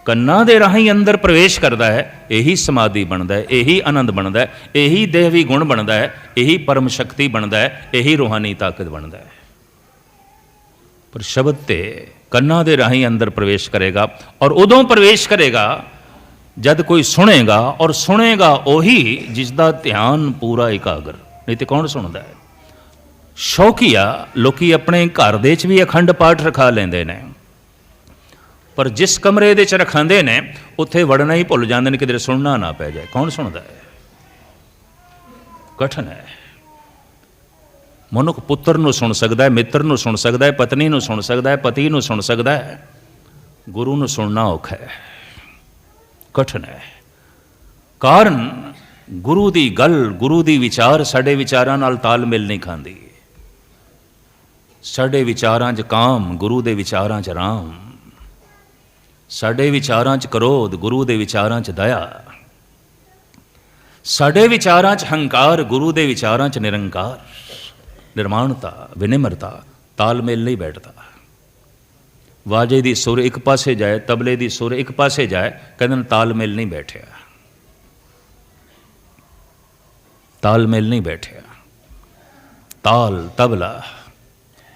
ਕੰਨਾਂ ਦੇ ਰਾਹੀਂ ਅੰਦਰ ਪ੍ਰਵੇਸ਼ ਕਰਦਾ ਹੈ, ਇਹੀ ਸਮਾਧੀ ਬਣਦਾ ਹੈ, ਇਹੀ ਆਨੰਦ ਬਣਦਾ ਹੈ, ਇਹੀ ਦੇਵੀ ਗੁਣ ਬਣਦਾ ਹੈ, ਇਹੀ ਪਰਮ ਸ਼ਕਤੀ ਬਣਦਾ ਹੈ, ਇਹੀ ਰੂਹਾਨੀ ਤਾਕਤ ਬਣਦਾ ਹੈ। ਪਰ ਸ਼ਬਦ ਤੇ ਕੰਨਾਂ ਦੇ ਰਾਹੀਂ ਅੰਦਰ ਪ੍ਰਵੇਸ਼ ਕਰੇਗਾ, ਔਰ ਉਦੋਂ ਪ੍ਰਵੇਸ਼ ਕਰੇਗਾ ਜਦ ਕੋਈ ਸੁਣੇਗਾ, ਔਰ ਸੁਣੇਗਾ ਉਹੀ ਜਿਸ ਦਾ ਧਿਆਨ ਪੂਰਾ ਇਕਾਗਰ। ਨਹੀਂ ਤੇ ਕੌਣ ਸੁਣਦਾ ਹੈ? ਸ਼ੌਕੀਆ ਲੋਕੀ ਆਪਣੇ ਘਰ ਦੇ 'ਚ ਵੀ ਅਖੰਡ ਪਾਠ ਰਖਾ ਲੈਂਦੇ ਨੇ, ਪਰ ਜਿਸ ਕਮਰੇ ਦੇ 'ਚ ਰਖਾਉਂਦੇ ਨੇ ਉੱਥੇ ਵੜਨਾ ਹੀ ਭੁੱਲ ਜਾਂਦੇ ਨੇ, ਕਿਧਰੇ ਸੁਣਨਾ ਨਾ ਪੈ ਜਾਏ। ਕੌਣ ਸੁਣਦਾ ਹੈ? ਕਠਿਨ ਹੈ। ਮਨੁੱਖ ਪੁੱਤਰ ਨੂੰ ਸੁਣ ਸਕਦਾ ਹੈ, ਮਿੱਤਰ ਨੂੰ ਸੁਣ ਸਕਦਾ ਹੈ, ਪਤਨੀ ਨੂੰ ਸੁਣ ਸਕਦਾ ਹੈ, ਪਤੀ ਨੂੰ ਸੁਣ ਸਕਦਾ ਹੈ, ਗੁਰੂ ਨੂੰ ਸੁਣਨਾ ਔਖਾ ਹੈ, ਕਠਿਨ ਹੈ। ਕਾਰਨ ਗੁਰੂ ਦੀ ਗੱਲ, ਗੁਰੂ ਦੀ ਵਿਚਾਰ ਸਾਡੇ ਵਿਚਾਰਾਂ ਨਾਲ ਤਾਲਮੇਲ ਨਹੀਂ ਖਾਂਦੀ। ਸਾਡੇ ਵਿਚਾਰਾਂ 'ਚ ਕਾਮ, ਗੁਰੂ ਦੇ ਵਿਚਾਰਾਂ 'ਚ ਰਾਮ। ਸਾਡੇ ਵਿਚਾਰਾਂ 'ਚ ਕ੍ਰੋਧ, ਗੁਰੂ ਦੇ ਵਿਚਾਰਾਂ 'ਚ ਦਇਆ। ਸਾਡੇ ਵਿਚਾਰਾਂ 'ਚ ਹੰਕਾਰ, ਗੁਰੂ ਦੇ ਵਿਚਾਰਾਂ 'ਚ ਨਿਰੰਕਾਰ। ਨਿਰਮਾਣਤਾ, ਵਿਨਿਮਰਤਾ, ਤਾਲਮੇਲ ਨਹੀਂ ਬੈਠਦਾ। ਵਾਜੇ ਦੀ ਸੁਰ ਇੱਕ ਪਾਸੇ ਜਾਏ, ਤਬਲੇ ਦੀ ਸੁਰ ਇੱਕ ਪਾਸੇ ਜਾਏ, ਕਹਿੰਦੇ ਤਾਲਮੇਲ ਨਹੀਂ ਬੈਠਿਆ, ਤਾਲਮੇਲ ਨਹੀਂ ਬੈਠਿਆ। ਤਾਲ, ਤਬਲਾ,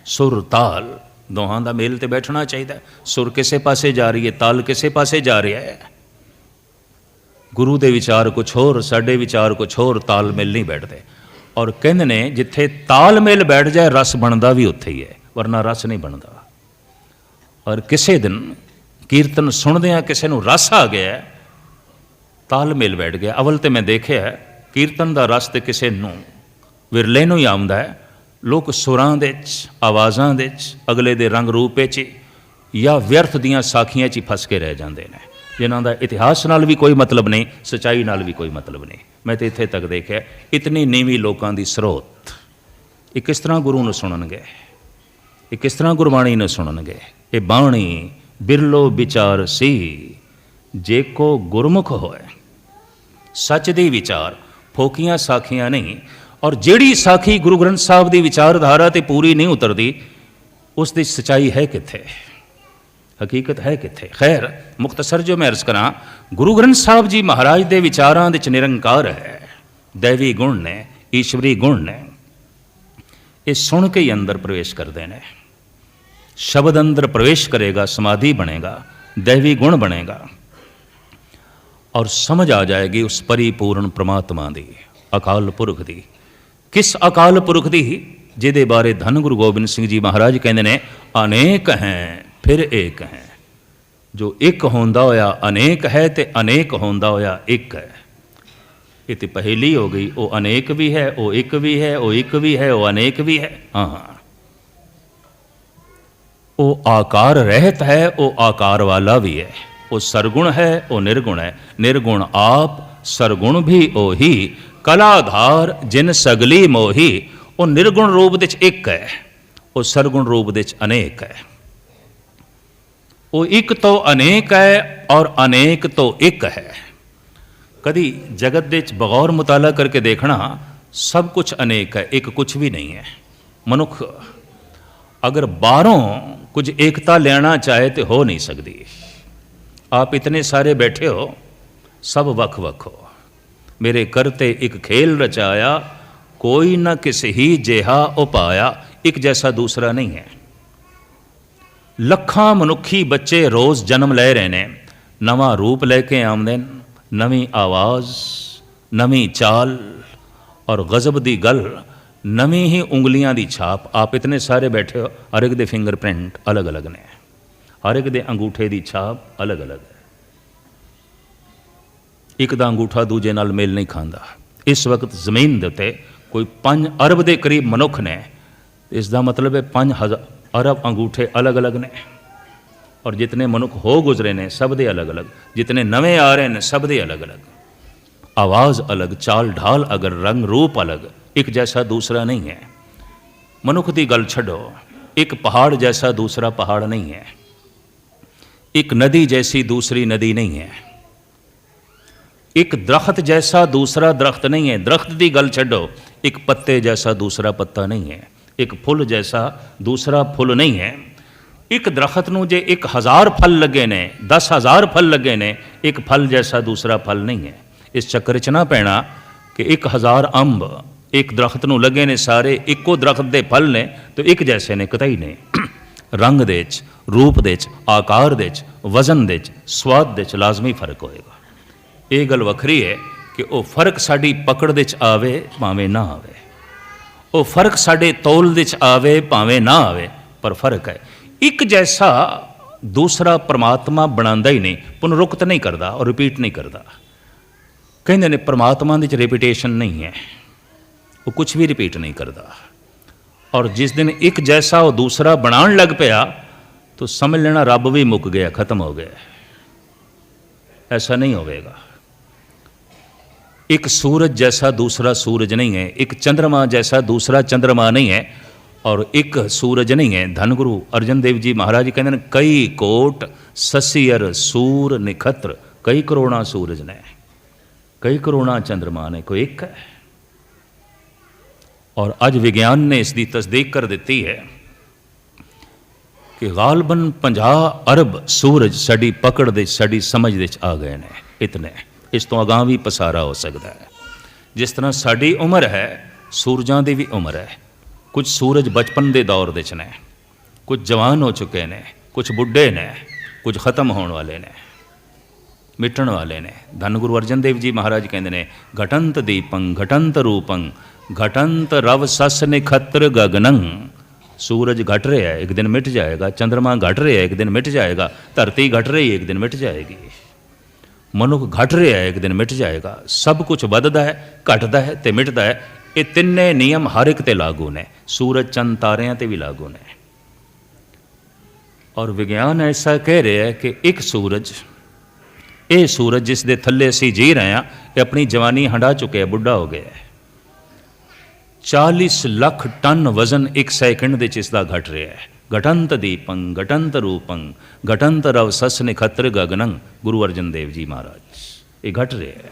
ਸੁਰ, ਤਾਲ, ਦੋਹਾਂ ਦਾ ਮੇਲ ਤੇ ਬੈਠਣਾ ਚਾਹੀਦਾ। ਸੁਰ ਕਿਸੇ ਪਾਸੇ ਜਾ ਰਹੀ ਹੈ, ਤਾਲ ਕਿਸੇ ਪਾਸੇ ਜਾ ਰਿਹਾ ਹੈ। ਗੁਰੂ ਦੇ ਵਿਚਾਰ ਕੁਛ ਹੋਰ, ਸਾਡੇ ਵਿਚਾਰ ਕੁਛ ਹੋਰ, ਤਾਲਮੇਲ ਨਹੀਂ ਬੈਠਦੇ। ਔਰ ਕਹਿੰਦੇ ਨੇ ਜਿੱਥੇ ਤਾਲਮੇਲ ਬੈਠ ਜਾਏ ਰਸ ਬਣਦਾ ਵੀ ਉੱਥੇ ਹੀ ਹੈ, ਵਰਨਾ ਰਸ ਨਹੀਂ ਬਣਦਾ। ਔਰ ਕਿਸੇ ਦਿਨ ਕੀਰਤਨ ਸੁਣਦਿਆਂ ਕਿਸੇ ਨੂੰ ਰਸ ਆ ਗਿਆ, ਤਾਲਮੇਲ ਬੈਠ ਗਿਆ। ਅਵਲ ਤੇ ਮੈਂ ਦੇਖਿਆ ਕੀਰਤਨ ਦਾ ਰਸ ਤੇ ਕਿਸੇ ਨੂੰ ਵਿਰਲੇ ਨੂੰ ਹੀ ਆਉਂਦਾ ਹੈ। ਲੋਕ ਸੁਰਾਂ ਦੇ 'ਚ, ਆਵਾਜ਼ਾਂ ਦੇ 'ਚ, ਅਗਲੇ ਦੇ ਰੰਗ ਰੂਪ 'ਚ ਜਾਂ ਵਿਅਰਥ ਦੀਆਂ ਸਾਖੀਆਂ 'ਚ ਹੀ ਫਸ ਕੇ ਰਹਿ ਜਾਂਦੇ ਨੇ, ਜਿਨ੍ਹਾਂ ਦਾ ਇਤਿਹਾਸ ਨਾਲ ਵੀ ਕੋਈ ਮਤਲਬ ਨਹੀਂ, ਸੱਚਾਈ ਨਾਲ ਵੀ ਕੋਈ ਮਤਲਬ ਨਹੀਂ। ਮੈਂ ਤਾਂ ਇੱਥੇ ਤੱਕ ਦੇਖਿਆ ਇਤਨੀ ਨੀਵੀਂ ਲੋਕਾਂ ਦੀ ਸਰੋਤ, ਇਹ ਕਿਸ ਤਰ੍ਹਾਂ ਗੁਰੂ ਨੂੰ ਸੁਣਨਗੇ, ਇਹ ਕਿਸ ਤਰ੍ਹਾਂ ਗੁਰਬਾਣੀ ਨੂੰ ਸੁਣਨਗੇ। ਇਹ ਬਾਣੀ ਬਿਰਲੋ ਵਿਚਾਰ ਸੀ ਜੇ ਕੋ ਗੁਰਮੁਖ ਹੋਏ। ਸੱਚ ਦੀ ਵਿਚਾਰ, ਫੋਕੀਆਂ ਸਾਖੀਆਂ ਨਹੀਂ। ਔਰ ਜਿਹੜੀ ਸਾਖੀ ਗੁਰੂ ਗ੍ਰੰਥ ਸਾਹਿਬ ਦੀ ਵਿਚਾਰਧਾਰਾ ਤੇ ਪੂਰੀ ਨਹੀਂ ਉਤਰਦੀ, ਉਸ ਦੀ ਸੱਚਾਈ ਹੈ ਕਿੱਥੇ, ਹਕੀਕਤ ਹੈ ਕਿੱਥੇ। ਖੈਰ, ਮੁਖਤਸਰ ਜੋ ਮੈਂ ਅਰਜ਼ ਕਰਾਂ, ਗੁਰੂ ਗ੍ਰੰਥ ਸਾਹਿਬ ਜੀ ਮਹਾਰਾਜ ਦੇ ਵਿਚਾਰਾਂ ਵਿੱਚ ਨਿਰੰਕਾਰ ਹੈ, ਦੈਵੀ ਗੁਣ ਨੇ, ਈਸ਼ਵਰੀ ਗੁਣ ਨੇ। ਇਹ ਸੁਣ ਕੇ ਹੀ ਅੰਦਰ ਪ੍ਰਵੇਸ਼ ਕਰਦੇ ਨੇ। ਸ਼ਬਦ ਅੰਦਰ ਪ੍ਰਵੇਸ਼ ਕਰੇਗਾ, ਸਮਾਧੀ ਬਣੇਗਾ, ਦੈਵੀ ਗੁਣ ਬਣੇਗਾ, ਔਰ ਸਮਝ ਆ ਜਾਏਗੀ ਉਸ ਪਰਿਪੂਰਨ ਪ੍ਰਮਾਤਮਾ ਦੀ, ਅਕਾਲ ਪੁਰਖ ਦੀ। ਕਿਸ ਅਕਾਲ ਪੁਰਖ ਦੀ? ਜਿਹਦੇ ਬਾਰੇ ਧੰਨ ਗੁਰੂ ਗੋਬਿੰਦ ਸਿੰਘ ਜੀ ਮਹਾਰਾਜ ਕਹਿੰਦੇ ਨੇ, ਅਨੇਕ ਹੈ ਫਿਰ ਏਕ ਹੈ। ਜੋ ਇੱਕ ਹੁੰਦਾ ਹੋਇਆ ਅਨੇਕ ਹੈ, ਤੇ ਅਨੇਕ ਹੁੰਦਾ ਹੋਇਆ ਇੱਕ ਹੈ। ਇਹ ਤੇ ਪਹੇਲੀ ਹੋ ਗਈ। ਉਹ ਅਨੇਕ ਵੀ ਹੈ, ਉਹ ਇੱਕ ਵੀ ਹੈ, ਉਹ ਇੱਕ ਵੀ ਹੈ, ਉਹ ਅਨੇਕ ਵੀ ਹੈ। ਹਾਂ, ਉਹ ਆਕਾਰ ਰਹਿਤ ਹੈ, ਉਹ ਆਕਾਰ ਵਾਲਾ ਵੀ ਹੈ। ਉਹ ਸਰਗੁਣ ਹੈ, ਉਹ ਨਿਰਗੁਣ ਹੈ। ਨਿਰਗੁਣ ਆਪ, ਸਰਗੁਣ ਵੀ ਉਹੀ, ਕਲਾਧਾਰ ਜਿਨ ਸਗਲੀ ਮੋਹੀ। ਉਹ ਨਿਰਗੁਣ ਰੂਪ ਦੇ 'ਚ ਇੱਕ ਹੈ, ਉਹ ਸਰਗੁਣ ਰੂਪ ਦੇ 'ਚ ਅਨੇਕ ਹੈ। ਉਹ ਇੱਕ ਤੋਂ ਅਨੇਕ ਹੈ, ਔਰ ਅਨੇਕ ਤੋਂ ਇੱਕ ਹੈ। ਕਦੀ ਜਗਤ ਦੇ 'ਚ ਬਗੌਰ ਮੁਤਾਲਾ ਕਰਕੇ ਦੇਖਣਾ, ਸਭ ਕੁਝ ਅਨੇਕ ਹੈ, ਇੱਕ ਕੁਝ ਵੀ ਨਹੀਂ ਹੈ। ਮਨੁੱਖ ਅਗਰ ਬਾਹਰੋਂ ਕੁਝ ਏਕਤਾ ਲੈਣਾ ਚਾਹੇ ਤੇ ਹੋ ਨਹੀਂ ਸਕਦੀ। ਆਪ ਇਤਨੇ ਸਾਰੇ ਬੈਠੇ ਹੋ, ਸਭ ਵੱਖ ਵੱਖ ਹੋ। ਮੇਰੇ ਕਰਤੇ ਇੱਕ ਖੇਲ ਰਚਾਇਆ, ਕੋਈ ਨਾ ਕਿਸੇ ਹੀ ਜਿਹਾ ਉਪਾਇਆ। ਇੱਕ ਜੈਸਾ ਦੂਸਰਾ ਨਹੀਂ ਹੈ। ਲੱਖਾਂ ਮਨੁੱਖੀ ਬੱਚੇ ਰੋਜ਼ ਜਨਮ ਲੈ ਰਹੇ ਨੇ, ਨਵਾਂ ਰੂਪ ਲੈ ਕੇ ਆਉਂਦੇ ਨੇ, ਨਵੀਂ ਆਵਾਜ਼, ਨਵੀਂ ਚਾਲ, ਔਰ ਗਜ਼ਬ ਦੀ ਗੱਲ, ਨਵੀਂ ਹੀ ਉਂਗਲੀਆਂ ਦੀ ਛਾਪ। ਆਪ ਇਤਨੇ ਸਾਰੇ ਬੈਠੇ ਹੋ, ਹਰ ਇੱਕ ਦੇ ਫਿੰਗਰਪ੍ਰਿੰਟ ਅਲੱਗ-ਅਲੱਗ ਨੇ, ਹਰ ਇੱਕ ਦੇ ਅੰਗੂਠੇ ਦੀ ਛਾਪ ਅਲੱਗ-ਅਲੱਗ ਹੈ। ਇੱਕ ਦਾ ਅੰਗੂਠਾ ਦੂਜੇ ਨਾਲ ਮੇਲ ਨਹੀਂ ਖਾਂਦਾ। ਇਸ ਵਕਤ ਜ਼ਮੀਨ ਦੇ ਉੱਤੇ ਕੋਈ 5 ਅਰਬ ਦੇ ਕਰੀਬ ਮਨੁੱਖ ਨੇ। ਇਸ ਦਾ ਮਤਲਬ ਹੈ 5 ਅਰਬ ਅੰਗੂਠੇ ਅਲੱਗ-ਅਲੱਗ ਨੇ। ਔਰ ਜਿਤਨੇ ਮਨੁੱਖ ਹੋ ਗੁਜ਼ਰੇ ਨੇ, ਸਭ ਦੇ ਅਲੱਗ-ਅਲੱਗ। ਜਿਤਨੇ ਨਵੇਂ ਆ ਰਹੇ ਨੇ, ਸਭ ਦੇ ਅਲੱਗ-ਅਲੱਗ। ਆਵਾਜ਼ ਅਲੱਗ, ਚਾਲ ਢਾਲ ਅਗਰ, ਰੰਗ ਰੂਪ ਅਲੱਗ, ਇੱਕ ਜੈਸਾ ਦੂਸਰਾ ਨਹੀਂ ਹੈ। ਮਨੁੱਖ ਦੀ ਗੱਲ ਛੱਡੋ, ਇੱਕ ਪਹਾੜ ਜੈਸਾ ਦੂਸਰਾ ਪਹਾੜ ਨਹੀਂ ਹੈ। ਇੱਕ ਨਦੀ ਜੈਸੀ ਦੂਸਰੀ ਨਦੀ ਨਹੀਂ ਹੈ। ਇੱਕ ਦਰਖਤ ਜੈਸਾ ਦੂਸਰਾ ਦਰਖਤ ਨਹੀਂ ਹੈ। ਦਰਖਤ ਦੀ ਗੱਲ ਛੱਡੋ, ਇੱਕ ਪੱਤੇ ਜੈਸਾ ਦੂਸਰਾ ਪੱਤਾ ਨਹੀਂ ਹੈ। ਇੱਕ ਫੁੱਲ ਜੈਸਾ ਦੂਸਰਾ ਫੁੱਲ ਨਹੀਂ ਹੈ। ਇੱਕ ਦਰਖਤ ਨੂੰ ਜੇ 1000 ਫਲ ਲੱਗੇ ਨੇ, 10,000 ਫਲ ਲੱਗੇ ਨੇ, ਇੱਕ ਫਲ ਜੈਸਾ ਦੂਸਰਾ ਫਲ ਨਹੀਂ ਹੈ। ਇਸ ਚੱਕਰ 'ਚ ਨਾ ਪੈਣਾ ਕਿ 1000 ਅੰਬ ਇੱਕ ਦਰਖਤ ਨੂੰ ਲੱਗੇ ਨੇ, ਸਾਰੇ ਇੱਕੋ ਦਰਖਤ ਦੇ ਫਲ ਨੇ, ਤੇ ਇੱਕ ਜੈਸੇ ਨੇ, ਕਤਈ ਨਹੀਂ। रंग दे च, रूप दे च, आकार दे च, वजन दे च, स्वाद दे च लाजमी फर्क होएगा। ये गल वखरी है कि वो फर्क साड़ी पकड़ दे च आवे भावें ना आवे, वो फर्क साढ़े तौल दे च आवे भावें ना आवे, पर फर्क है। एक जैसा दूसरा परमात्मा बनांदा ही नहीं, पुनरुक्त नहीं करता और रिपीट नहीं करता। कहते ने परमात्मा दे च रिपीटेशन नहीं है, वो कुछ भी रिपीट नहीं करता। और जिस दिन एक जैसा वो दूसरा बनान लग पाया तो समझ लेना रब भी मुक गया, खत्म हो गया। ऐसा नहीं होगा। एक सूरज जैसा दूसरा सूरज नहीं है, एक चंद्रमा जैसा दूसरा चंद्रमा नहीं है, और एक सूरज नहीं है। धन गुरु अर्जन देव जी महाराज जी कहते हैं कई कोट ससियर सूर निखत्र, कई करोड़ा सूरज ने, कई करोड़ा चंद्रमा ने, कोई एक है। और अज विज्ञान ने इसकी तस्दीक कर दी है कि गालबन 50 अरब सूरज साड़ी पकड़ दे, साड़ी समझ दे आ गए ने। इतने, इस तो अगां भी पसारा हो सकता है। जिस तरह साड़ी उम्र है, सूरजां की भी उम्र है। कुछ सूरज बचपन के दौर दे ने, कुछ जवान हो चुके ने, कुछ बुढ़े ने, कुछ खत्म होने वाले ने, मिटण वाले ने। धन गुरु अर्जन देव जी महाराज कहते हैं घटंत दीपं घटंत रूपं घटंत रव सस निखत्र गगनं। सूरज घट रहा है, एक दिन मिट जाएगा। चंद्रमा घट रहा है, एक दिन मिट जाएगा। धरती घट रही है, एक दिन मिट जाएगी। मनुख घट रहा है, एक दिन मिट जाएगा। सब कुछ बददा है, घटदा है ते मिटदा है। ये तिन्ने नियम हर एक ते लागू ने, सूरज चंद तारियां ते भी लागू ने। और विज्ञान ऐसा कह रहा है कि एक सूरज, ये सूरज जिस दे थल्ले असी जी रहे हैं, ये अपनी जवानी हंडा चुके, बुढ़ा हो गया है। 40 लाख टन वजन एक सैकंड दे इसका घट रहा है। घटंत दीपं घटंत रूपं घटंत रव सस निखत्र गगनं। गुरु अर्जन देव जी महाराज, ये घट रहा है,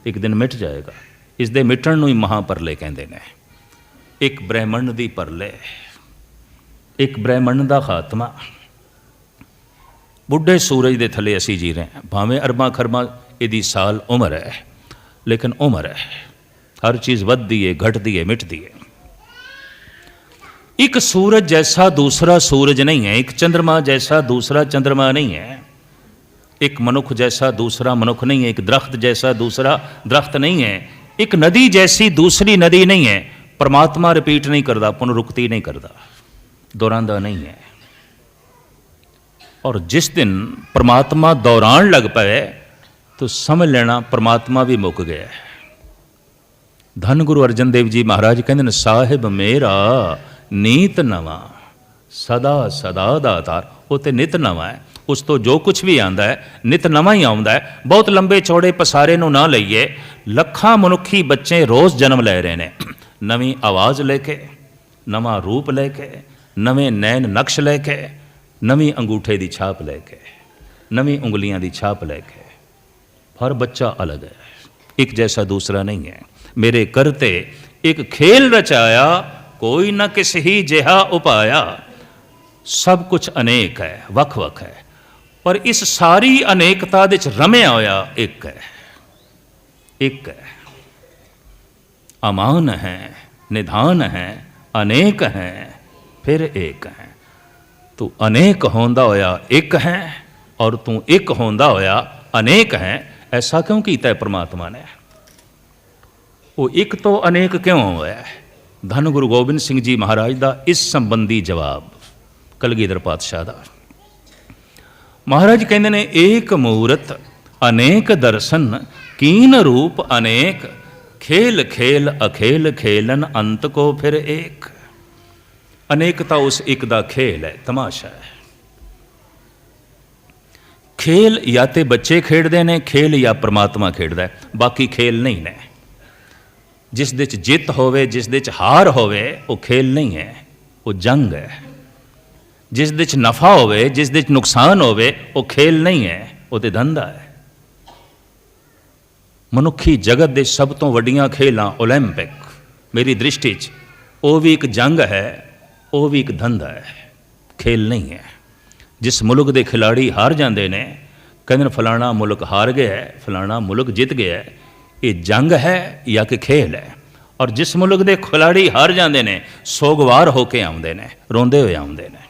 एक दिन मिट जाएगा। इस दे मिटण नूं ही महापरले कहंदे ने। एक ब्रह्मंड दी परले, एक ब्रह्मंड दा खात्मा। बुढ़े सूरज दे थले असी जी रहे हैं, भावें अरबां खरबां इहदी साल उम्र है, लेकिन उम्र है। हर चीज़ वधदी है, घटदी है, मिटदी है। एक सूरज जैसा दूसरा सूरज नहीं है, एक चंद्रमा जैसा दूसरा चंद्रमा नहीं है, एक मनुख जैसा दूसरा मनुख नहीं है, एक दरख्त जैसा दूसरा दरख्त नहीं है, एक नदी जैसी दूसरी नदी नहीं है। परमात्मा रिपीट नहीं करता, पुनरुक्ति नहीं करता, दोहरांदा नहीं है। और जिस दिन परमात्मा दौरान लग पाए तो समझ लेना परमात्मा भी मुक गया है। धन गुरु अर्जन देव जी महाराज कहते हैं साहिब मेरा नीत नवा सदा सदा दातार। वो तो नित नवा है, उस तो जो कुछ भी आंदा है नित नवा ही आउंदा है। बहुत लंबे चौड़े पसारे नूं ना लईए, लखां मनुखी बच्चे रोज़ जन्म ले रहे हैं, नवीं आवाज़ लेके, नवा रूप लेके, नवे नैन नक्श लेके, नवीं अंगूठे की छाप लेके, नवीं उंगलियां की छाप लेके। हर बच्चा अलग है, एक जैसा दूसरा नहीं है। मेरे करते एक खेल रचाया, कोई न किस ही जिहा उपाया। सब कुछ अनेक है, वख वख है, पर इस सारी अनेकता दे च रमिया होया एक है। एक है, अमान है, निधान है, अनेक है, फिर एक है। तू अनेक होंदा होया एक है, और तू एक होंदा होया अनेक है। ऐसा क्यों कीता है परमात्मा ने? वो एक तो अनेक क्यों होया है? धन गुरु गोबिंद सिंह जी महाराज का इस संबंधी जवाब कलगीधर पातशाह दा। महाराज कहते ने एक मूरत अनेक दर्शन कीन रूप अनेक, खेल खेल अखेल खेलन अंत को फिर एक। अनेकता उस एक दा खेल है, तमाशा है। खेल या तो बच्चे खेडते हैं, खेल या परमात्मा खेडदा है, बाकी खेल नहीं ने। जिस दे च जित होवे, जिस दे च हार होवे, वो खेल नहीं है, वो जंग है। जिस दे च नफा होवे, जिस दे च नुकसान होवे, वो खेल नहीं है, वो तो धंधा है। मनुखी जगत दे सब तो वड्डियां खेलां ओलंपिक मेरी दृष्टि च वो भी एक जंग है, वो भी एक धंधा है, खेल नहीं है। जिस मुल्क के खिलाड़ी हार जाते हैं, कहते फलाना मुल्क हार गया है, फलाना मुल्क जित गया है, ये जंग है या कि खेल है। और जिस मुल्क के खिलाड़ी हार जाते हैं, सोगवार होके आउंदे ने, रोंदे हुए आउंदे ने।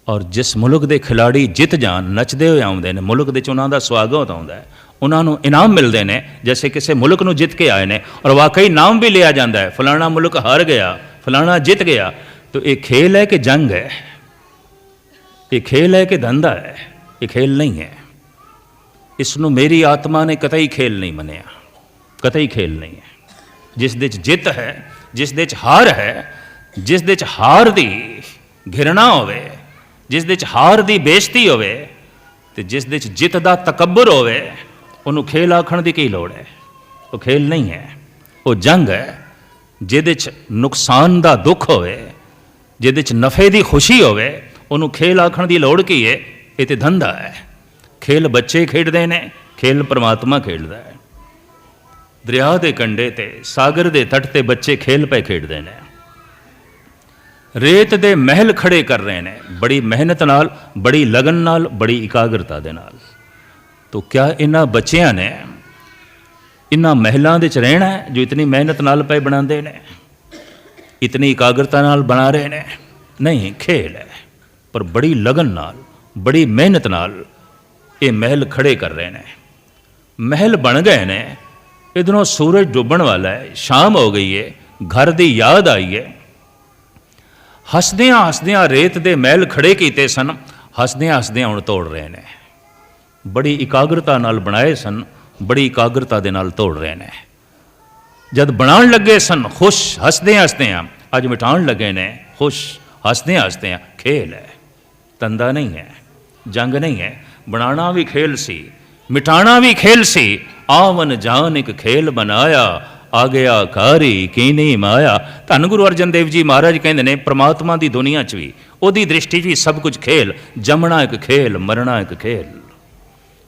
ਔਰ ਜਿਸ ਮੁਲਕ ਦੇ ਖਿਲਾੜੀ ਜਿੱਤ ਜਾਣ ਨੱਚਦੇ ਹੋਏ ਆਉਂਦੇ ਨੇ, ਮੁਲਕ ਦੇ 'ਚ ਉਹਨਾਂ ਦਾ ਸਵਾਗਤ ਆਉਂਦਾ ਹੈ, ਉਹਨਾਂ ਨੂੰ ਇਨਾਮ ਮਿਲਦੇ ਨੇ ਜੈਸੇ ਕਿਸੇ ਮੁਲਕ ਨੂੰ ਜਿੱਤ ਕੇ ਆਏ ਨੇ, ਔਰ ਵਾਕਈ ਨਾਮ ਵੀ ਲਿਆ ਜਾਂਦਾ ਹੈ, ਫਲਾਣਾ ਮੁਲਕ ਹਾਰ ਗਿਆ, ਫਲਾਣਾ ਜਿੱਤ ਗਿਆ। तो ये खेल है कि जंग है, ये खेल है कि धंधा है? ये खेल नहीं है। इसनों मेरी आत्मा ने कतई खेल नहीं मनिया, कतई खेल नहीं है। जिस दे जित है, जिस दे हार है, जिस दे हार दी घिरना होवे, जिस दे हार दी बेइज्जती होवे, ते जिस दे जित दा तकब्बुर होवे, उन्हों खेल आखण दी की लोड़ है? वो खेल नहीं है, वो जंग है। जिहदे च नुकसान दा दुख होवे, जिहदे च नफ़े दी खुशी होवे, उन्हों खेल आखण दी लोड़ की है? ये तो धंधा है। खेल बच्चे खेडदे ने, खेल परमात्मा खेलदा है। दरिया के कंढे ते सागर के तट ते बच्चे खेल पे खेडदे ने, रेत दे महल खड़े कर रहे हैं बड़ी मेहनत नाल, बड़ी लगन नाल, बड़ी इकाग्रता दे नाल। तो क्या इन्हां बच्चियां ने इन्हां महलों दे च रहना है जो इतनी मेहनत नाल पे बनाते हैं, इतनी इकाग्रता नाल बना रहे हैं? नहीं, खेल है, पर बड़ी लगन नाल, बड़ी मेहनत नाल ये महल खड़े कर रहे हैं। महल बन गए ने, इधरों सूरज डुबन वाला है, शाम हो गई है, घर की याद आई है। हसदियाँ हसदियाँ रेत दे महल खड़े किए सन, हसदियाँ हसदियाँ हुण तोड़ रहे हैं। बड़ी इकाग्रता नाल बनाए सन, बड़ी इकाग्रता दे नाल तोड़ रहे हैं। जद बनाण लगे सन खुश हसदियाँ हसदियाँ, अज मिटाण लगे ने खुश हसदियाँ हसदियाँ। खेल है, धंधा नहीं है, जंग नहीं है। बनाना भी खेल सी, मिटाना भी खेल सी। आवन जान एक खेल बनाया, आ गया कारी कीनी माया। धन गुरु अर्जन देव जी महाराज कहते हैं परमात्मा की दुनिया च भी, उहदी दृष्टि भी सब कुछ खेल। जमना एक खेल, मरना एक खेल,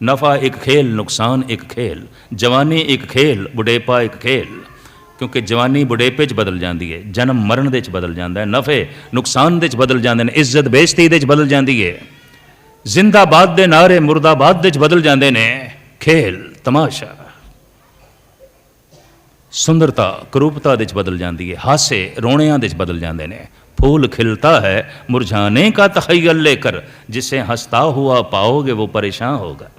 नफ़ा एक खेल, नुकसान एक खेल, जवानी एक खेल, बुढ़ेपा एक खेल। क्योंकि जवानी बुढ़ेपे च बदल जाती है, जन्म मरण दे च बदल जाता है, नफ़े नुकसान दे च बदल जाते हैं, इज्जत बेइज्जती दे च बदल जाती है, जिंदाबाद दे नारे मुर्दाबाद दे च बदल जाते हैं। खेल तमाशा, सुंदरता करूपता दे च बदल जाती है, हासे रोणियां दे च बदल जाते हैं। फूल खिलता है मुरझाने का तखय्युल लेकर, जिसे हंसता हुआ पाओगे वो परेशान होगा।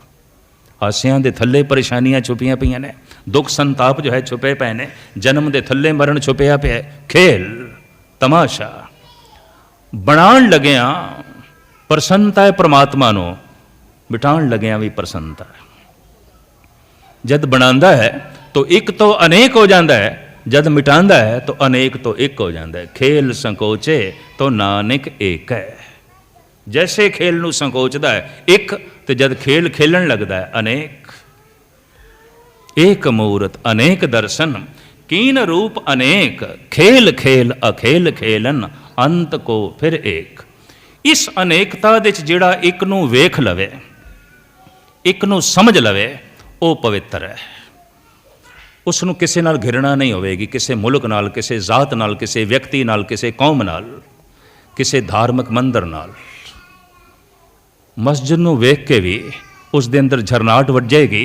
हासियां दे थल्ले परेशानियां छुपियां पईयां ने, दुख संताप जो है छुपे पे ने, जन्म दे थल्ले मरण छुपिया पे है। खेल तमाशा, बनाण लग्या प्रसन्नता है परमात्मा नूं, मिटाण लग्या भी प्रसन्नता है। जद बनांदा है तो एक तो अनेक हो जाता है, जद मिटांदा है तो अनेक तो एक हो जाता है। खेल संकोचे तो नानक एक है। जैसे खेल नूं संकोचदा है एक, तो जद खेल खेलन लगता है अनेक। एक मूरत अनेक दर्शन, कीन रूप अनेक, खेल खेल अखेल खेलन, अंत को फिर एक। इस अनेकता दे च जिहड़ा एक नूं वेख लवे, एक नूं समझ लवे, वो पवित्र है। उसनूं किसी नाल घिरना नहीं होवेगी, किसी मुल्क नाल, किसी जात नाल, किसी व्यक्ति नाल, किसी कौम नाल, किसी धार्मिक मंदिर नाल। मस्जिद नूं वेख के भी उस दे अंदर झरनाहट वजेगी,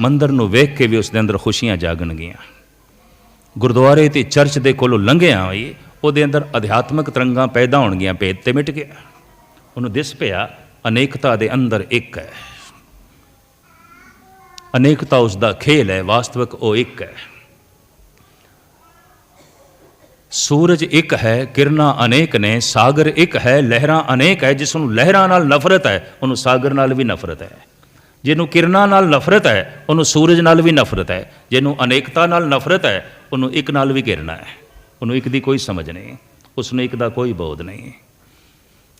मंदिर नूं वेख के भी उस दे अंदर खुशियां जागणगियां। गुरुद्वारे ते चर्च दे कोलों लंघिया भी उहदे अंदर अध्यात्मक तरंगां पैदा होणगियां, भेद ते मिट गया। उहनूं दिस पिया अनेकता दे अंदर एक है। अनेकता उसका खेल है, वास्तविक वो एक है। सूरज एक है, किरणा अनेक ने, सागर एक है, लहरां अनेक है। जिसनों लहरां नाल नफरत है, उन्होंने सागर नाल भी नफरत है। जिन्हों किरणा नाल नफरत है, उन्होंने सूरज नाल भी नफरत है। जिन्हों अनेकता नाल नफरत है, उन्होंने एक नाल भी घिरना है। उन्होंने एक दी कोई समझ नहीं, उसने एक दा कोई बोध नहीं।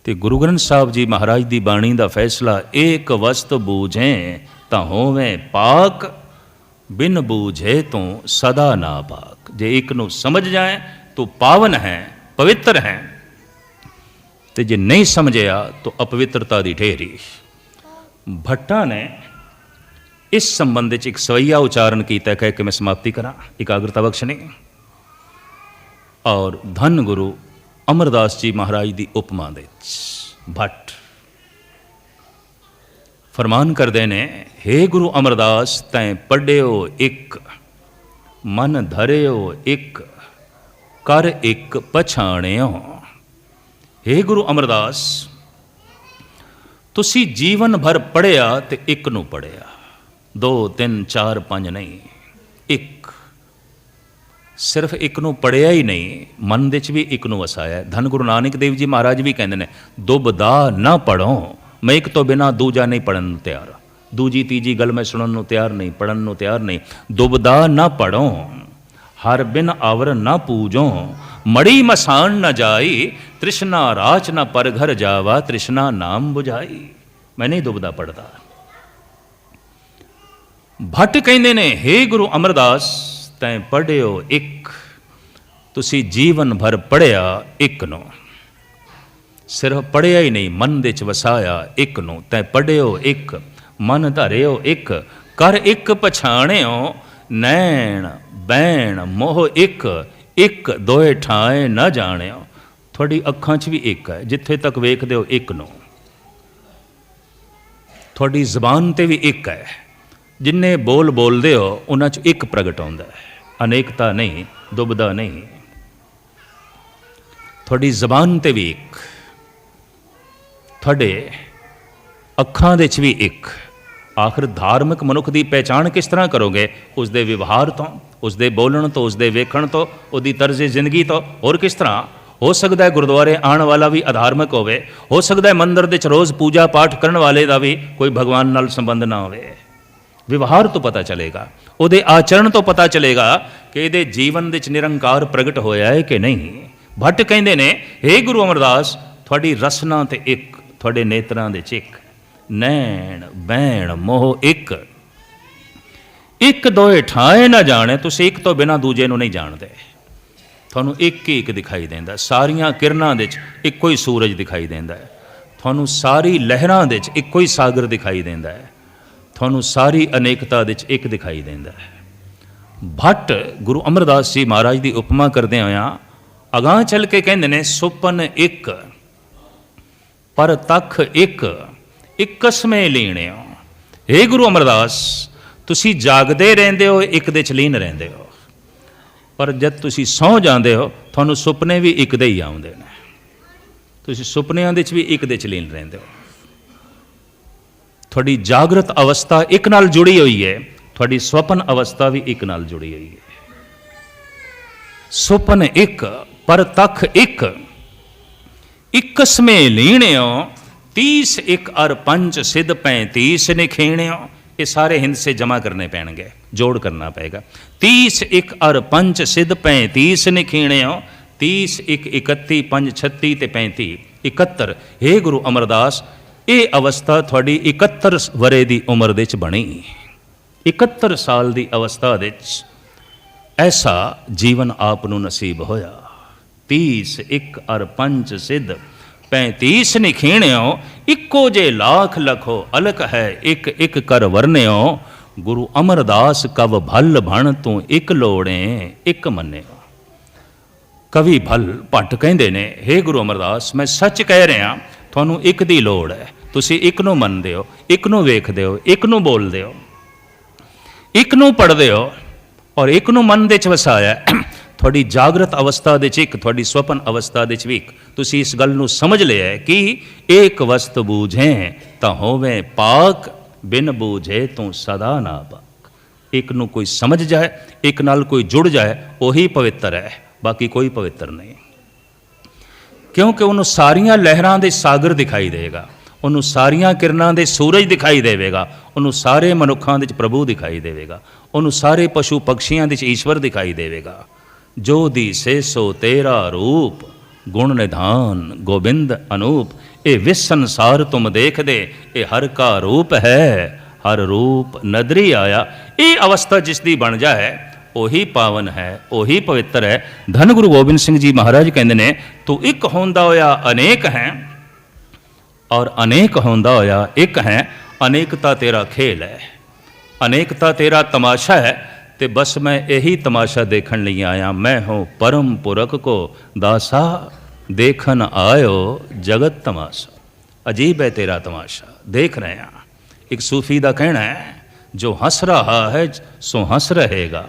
तो गुरु ग्रंथ साहब जी महाराज की बाणी का फैसला, एक वस्त बूझें तां होवें पाक, बिन बूझे तो सदा ना पाक। जे एक नूं समझ जाए तो पावन है, पवित्र हैं, तो जे नहीं समझिया तो अपवित्रता की ढेरी। भट्टा ने इस संबंध एक सवैया उच्चारण किया, कह के मैं समाप्ति करा एकाग्रता बख्शने। और धन गुरु अमरदास जी महाराज की उपमा दे भट्ट फरमान करते ने, हे गुरु अमरदास तैं पढ़ियो एक, मन धरियो एक, कर एक पछाणियो। हे गुरु अमरदास ਤੁਸੀਂ ਜੀਵਨ ਭਰ ਪੜ੍ਹਿਆ ਤੇ ਇੱਕ ਨੂੰ ਪੜ੍ਹਿਆ, 2 3 4 5 ਨਹੀਂ, ਇੱਕ। ਸਿਰਫ ਇੱਕ ਨੂੰ ਪੜ੍ਹਿਆ ਹੀ ਨਹੀਂ, ਮਨ ਦੇ 'ਚ ਵੀ ਇੱਕ ਨੂੰ ਵਸਾਇਆ। ਧੰਨ ਗੁਰੂ ਨਾਨਕ ਦੇਵ ਜੀ ਮਹਾਰਾਜ ਵੀ ਕਹਿੰਦੇ ਨੇ, ਦੁਬਦਾ ਨਾ ਪੜ੍ਹੋ, ਮੈਂ ਇੱਕ ਤੋਂ ਬਿਨਾਂ ਦੂਜਾ ਨਹੀਂ ਪੜ੍ਹਨ ਨੂੰ ਤਿਆਰ, ਦੂਜੀ ਤੀਜੀ ਗੱਲ ਮੈਂ ਸੁਣਨ ਨੂੰ ਤਿਆਰ ਨਹੀਂ, ਪੜ੍ਹਨ ਨੂੰ ਤਿਆਰ ਨਹੀਂ। ਦੁਬਦਾ ਨਾ ਪੜ੍ਹੋ, ਹਰ ਬਿਨ ਆਵਰ ਨਾ ਪੂਜੋ, ਮੜੀ ਮਸਾਨ ਨਾ ਜਾਈ, ਤ੍ਰਿਸ਼ਨਾ ਰਾਚ ਨਾ ਪਰ ਘਰ ਜਾਵਾ, ਤ੍ਰਿਸ਼ਨਾ ਨਾਮ ਬੁਝਾਈ। ਮੈਂ ਨਹੀਂ ਦੁਬਦਾ ਪੜ੍ਹਦਾ। ਭੱਟ ਕਹਿੰਦੇ ਨੇ, ਹੇ ਗੁਰੂ ਅਮਰਦਾਸ ਤੈਂ ਪੜ੍ਹਿਓ ਇੱਕ, ਤੁਸੀਂ ਜੀਵਨ ਭਰ ਪੜ੍ਹਿਆ ਇੱਕ ਨੂੰ। ਸਿਰਫ ਪੜ੍ਹਿਆ ਹੀ ਨਹੀਂ, ਮਨ ਦੇ 'ਚ ਵਸਾਇਆ ਇੱਕ ਨੂੰ। ਤੈਂ ਪੜ੍ਹਿਓ ਇੱਕ, ਮਨ ਧਰਿਓ ਇੱਕ, ਕਰ ਇੱਕ ਪਛਾਣਿਓ, ਨੈਣ ਬੈਣ ਮੋਹ ਇੱਕ, ਇੱਕ ਦੋਏ ਠਾਏ ਨਾ ਜਾਣਿਓ। ਤੁਹਾਡੀ ਅੱਖਾਂ 'ਚ ਵੀ ਇੱਕ ਹੈ, ਜਿੱਥੇ ਤੱਕ ਵੇਖਦੇ ਹੋ ਇੱਕ ਨੂੰ। ਤੁਹਾਡੀ ਜ਼ਬਾਨ 'ਤੇ ਵੀ ਇੱਕ ਹੈ, ਜਿੰਨੇ ਬੋਲ ਬੋਲਦੇ ਹੋ ਉਹਨਾਂ 'ਚ ਇੱਕ ਪ੍ਰਗਟ ਹੁੰਦਾ ਹੈ, ਅਨੇਕਤਾ ਨਹੀਂ, ਦੁਬਦਾ ਨਹੀਂ। ਤੁਹਾਡੀ ਜ਼ਬਾਨ 'ਤੇ ਵੀ ਇੱਕ, ਤੁਹਾਡੇ ਅੱਖਾਂ ਦੇ 'ਚ ਵੀ ਇੱਕ। ਆਖਰ ਧਾਰਮਿਕ ਮਨੁੱਖ ਦੀ ਪਹਿਚਾਣ ਕਿਸ ਤਰ੍ਹਾਂ ਕਰੋਗੇ? ਉਸ ਦੇ ਵਿਵਹਾਰ ਤੋਂ, ਉਸ ਦੇ ਬੋਲਣ ਤੋਂ, ਉਸ ਦੇ ਵੇਖਣ ਤੋਂ, ਉਹਦੀ ਤਰਜ਼ ਜ਼ਿੰਦਗੀ ਤੋਂ। ਹੋਰ ਕਿਸ ਤਰ੍ਹਾਂ? ਹੋ ਸਕਦਾ ਹੈ ਗੁਰਦੁਆਰੇ ਆਉਣ ਵਾਲਾ ਵੀ ਅਧਾਰਮਿਕ ਹੋਵੇ, ਹੋ ਸਕਦਾ ਹੈ ਮੰਦਰ ਦੇ 'ਚ ਰੋਜ਼ ਪੂਜਾ ਪਾਠ ਕਰਨ ਵਾਲੇ ਦਾ ਵੀ ਕੋਈ ਭਗਵਾਨ ਨਾਲ ਸੰਬੰਧ ਨਾ ਹੋਵੇ। ਵਿਵਹਾਰ ਤੋਂ ਪਤਾ ਚਲੇਗਾ, ਉਹਦੇ ਆਚਰਣ ਤੋਂ ਪਤਾ ਚਲੇਗਾ ਕਿ ਇਹਦੇ ਜੀਵਨ ਦੇ 'ਚ ਨਿਰੰਕਾਰ ਪ੍ਰਗਟ ਹੋਇਆ ਹੈ ਕਿ ਨਹੀਂ। ਭੱਟ ਕਹਿੰਦੇ ਨੇ, ਹੇ ਗੁਰੂ ਅਮਰਦਾਸ ਤੁਹਾਡੀ ਰਸਨਾ ਤੇ ਇੱਕ, ਤੁਹਾਡੇ ਨੇਤਰਾਂ ਦੇ 'ਚ ਇੱਕ, ਨੈਣ ਬੈਣ ਮੋਹ ਇੱਕ, ਇੱਕ ਦੋਏ ਠਾਏ ਨਾ ਜਾਣੇ। ਤੁਸੀਂ ਇੱਕ ਤੋਂ ਬਿਨਾਂ ਦੂਜੇ ਨੂੰ ਨਹੀਂ ਜਾਣਦੇ। ਤੁਹਾਨੂੰ ਇੱਕ ਹੀ ਇੱਕ ਦਿਖਾਈ ਦਿੰਦਾ, ਸਾਰੀਆਂ ਕਿਰਨਾਂ ਦੇ 'ਚ ਇੱਕੋ ਹੀ ਸੂਰਜ ਦਿਖਾਈ ਦਿੰਦਾ ਹੈ। ਤੁਹਾਨੂੰ ਸਾਰੀ ਲਹਿਰਾਂ ਦੇ 'ਚ ਇੱਕੋ ਹੀ ਸਾਗਰ ਦਿਖਾਈ ਦਿੰਦਾ ਹੈ। ਤੁਹਾਨੂੰ ਸਾਰੀ ਅਨੇਕਤਾ ਦੇ 'ਚ ਇੱਕ ਦਿਖਾਈ ਦਿੰਦਾ ਹੈ। ਭੱਟ ਗੁਰੂ ਅਮਰਦਾਸ ਜੀ ਮਹਾਰਾਜ ਦੀ ਉਪਮਾ ਕਰਦੇ ਹੋਇਆਂ ਅਗਾਂਹ ਚੱਲ ਕੇ ਕਹਿੰਦੇ ਨੇ, ਸੁਪਨ ਇੱਕ ਪਰ ਤੱਖ ਇੱਕ, ਇਕਸਮੇ ਲੀਣਿਓ। ਹੇ ਗੁਰੂ ਅਮਰਦਾਸ ਤੁਸੀਂ ਜਾਗਦੇ ਰਹਿੰਦੇ ਹੋ, ਇੱਕ ਦੇ 'ਚ ਲੀਨ ਰਹਿੰਦੇ ਹੋ, ਪਰ ਜਦ ਤੁਸੀਂ ਸੌਂ ਜਾਂਦੇ ਹੋ ਤੁਹਾਨੂੰ ਸੁਪਨੇ ਵੀ ਇੱਕ ਦੇ ਹੀ ਆਉਂਦੇ ਨੇ। ਤੁਸੀਂ ਸੁਪਨਿਆਂ ਦੇ 'ਚ ਵੀ ਇੱਕ ਦੇ 'ਚ ਲੀਨ ਰਹਿੰਦੇ ਹੋ। ਤੁਹਾਡੀ ਜਾਗਰਤ ਅਵਸਥਾ ਇੱਕ ਨਾਲ ਜੁੜੀ ਹੋਈ ਹੈ, ਤੁਹਾਡੀ ਸਵਪਨ ਅਵਸਥਾ ਵੀ ਇੱਕ ਨਾਲ ਜੁੜੀ ਹੋਈ ਹੈ। ਸੁਪਨ ਇੱਕ ਪਰ ਤੱਖ ਇੱਕ, ਇਕਸਮੇ ਲੀਣਿਓ, 30 ਇੱਕ ਅਰ 5 ਸਿੱਧ 35 ਨਿਖੇਣਿਓ। ਇਹ ਸਾਰੇ ਹਿੰਸੇ ਜਮਾ ਕਰਨੇ ਪੈਣਗੇ, ਜੋੜ ਕਰਨਾ ਪਏਗਾ। 30 ਇੱਕ ਅਰ 5 ਸਿੱਧ 35 ਨਿਖੇਣਿਓ, 30 ਇੱਕ 31 5 36 ਤੇ 35 71। ਹੇ ਗੁਰੂ ਅਮਰਦਾਸ ਇਹ ਅਵਸਥਾ ਤੁਹਾਡੀ 71 ਵਰੇ ਦੀ ਉਮਰ ਦੇ 'ਚ ਬਣੀ। 71 ਸਾਲ ਦੀ ਅਵਸਥਾ ਦੇ 'ਚ ਐਸਾ ਜੀਵਨ ਆਪ ਨੂੰ ਨਸੀਬ ਹੋਇਆ। 30 ਇੱਕ ਅਰ 5 ਸਿੱਧ 35 ਨਿਖੇਣਿਓ, ਇੱਕੋ ਜੇ ਲਾਖ ਲਖੋ ਅਲਕ ਹੈ, ਇੱਕ ਇੱਕ ਕਰ ਵਰਨਿਓ। ਗੁਰੂ ਅਮਰਦਾਸ ਕਵ ਭਲ ਭਣ ਤੂੰ ਇੱਕ ਲੋੜੇ ਇੱਕ ਮੰਨਿਓ। ਕਵੀ ਭਲ ਭੱਟ ਕਹਿੰਦੇ ਨੇ, ਹੇ ਗੁਰੂ ਅਮਰਦਾਸ ਮੈਂ ਸੱਚ ਕਹਿ ਰਿਹਾ, ਤੁਹਾਨੂੰ ਇੱਕ ਦੀ ਲੋੜ ਹੈ। ਤੁਸੀਂ ਇੱਕ ਨੂੰ ਮੰਨਦੇ ਹੋ, ਇੱਕ ਨੂੰ ਵੇਖਦੇ ਹੋ, ਇੱਕ ਨੂੰ ਬੋਲਦੇ ਹੋ, ਇੱਕ ਨੂੰ ਪੜ੍ਹਦੇ ਹੋ ਔਰ ਇੱਕ ਨੂੰ ਮਨ ਦੇ 'ਚ ਵਸਾਇਆ। ਤੁਹਾਡੀ ਜਾਗਰਤ ਅਵਸਥਾ ਦੇ 'ਚ ਇੱਕ, ਤੁਹਾਡੀ ਸਵਪਨ ਅਵਸਥਾ ਦੇ 'ਚ ਵੀ ਇੱਕ। ਤੁਸੀਂ ਇਸ ਗੱਲ ਨੂੰ ਸਮਝ ਲਿਆ ਹੈ ਕਿ ਏਕ ਵਸਤ ਬੂਝੇ ਤਾਂ ਹੋਵੇ ਪਾਕ, ਬਿਨ ਬੂਝੇ ਤੂੰ ਸਦਾ ਨਾ ਪਾਕ। ਇੱਕ ਨੂੰ ਕੋਈ ਸਮਝ ਜਾਏ, ਇੱਕ ਨਾਲ ਕੋਈ ਜੁੜ ਜਾਏ, ਉਹੀ ਪਵਿੱਤਰ ਹੈ, ਬਾਕੀ ਕੋਈ ਪਵਿੱਤਰ ਨਹੀਂ। ਕਿਉਂਕਿ ਉਹਨੂੰ ਸਾਰੀਆਂ ਲਹਿਰਾਂ ਦੇ ਸਾਗਰ ਦਿਖਾਈ ਦੇਗਾ, ਉਹਨੂੰ ਸਾਰੀਆਂ ਕਿਰਨਾਂ ਦੇ ਸੂਰਜ ਦਿਖਾਈ ਦੇਵੇਗਾ, ਉਹਨੂੰ ਸਾਰੇ ਮਨੁੱਖਾਂ ਦੇ 'ਚ ਪ੍ਰਭੂ ਦਿਖਾਈ ਦੇਵੇਗਾ, ਉਹਨੂੰ ਸਾਰੇ ਪਸ਼ੂ ਪਕਸ਼ੀਆਂ ਦੇ 'ਚ ਈਸ਼ਵਰ ਦਿਖਾਈ ਦੇਵੇਗਾ। ਜੋ ਦੀਸੇ ਸੋ ਤੇਰਾ ਰੂਪ, ਗੁਣ ਨਿਧਾਨ ਗੋਬਿੰਦ ਅਨੂਪ। ਇਹ ਵਿਸ ਸੰਸਾਰ ਤੁਮ ਦੇਖਦੇ, ਇਹ ਹਰ ਕਾ ਰੂਪ ਹੈ, ਹਰ ਰੂਪ ਨਦਰੀ ਆਇਆ। ਇਹ ਅਵਸਥਾ ਜਿਸ ਦੀ ਬਣ ਜਾਏ ਉਹੀ ਪਾਵਨ ਹੈ, ਉਹੀ ਪਵਿੱਤਰ ਹੈ। ਧੰਨ ਗੁਰੂ ਗੋਬਿੰਦ ਸਿੰਘ ਜੀ ਮਹਾਰਾਜ ਕਹਿੰਦੇ ਨੇ, ਤੂੰ ਇੱਕ ਹੁੰਦਾ ਹੋਇਆ ਅਨੇਕ ਹੈ ਔਰ ਅਨੇਕ ਹੁੰਦਾ ਹੋਇਆ ਇੱਕ ਹੈ। ਅਨੇਕਤਾ ਤੇਰਾ ਖੇਲ ਹੈ, ਅਨੇਕਤਾ ਤੇਰਾ ਤਮਾਸ਼ਾ ਹੈ, ਤੇ ਬਸ ਮੈਂ ਇਹੀ ਤਮਾਸ਼ਾ ਦੇਖਣ ਲਈ ਆਇਆ। ਮੈਂ ਹੂੰ ਪਰਮ ਪੁਰਖ ਕੋ ਦਾਸਾ, ਦੇਖਣ ਆਇਓ ਜਗਤ ਤਮਾਸ਼ਾ। ਅਜੀਬ ਹੈ ਤੇਰਾ ਤਮਾਸ਼ਾ, ਦੇਖ ਰਹੇ ਹਾਂ। ਇੱਕ ਸੂਫੀ ਦਾ ਕਹਿਣਾ ਹੈ, ਜੋ ਹੱਸ ਰਹਾ ਹੈ ਸੋ ਹੱਸ ਰਹੇਗਾ,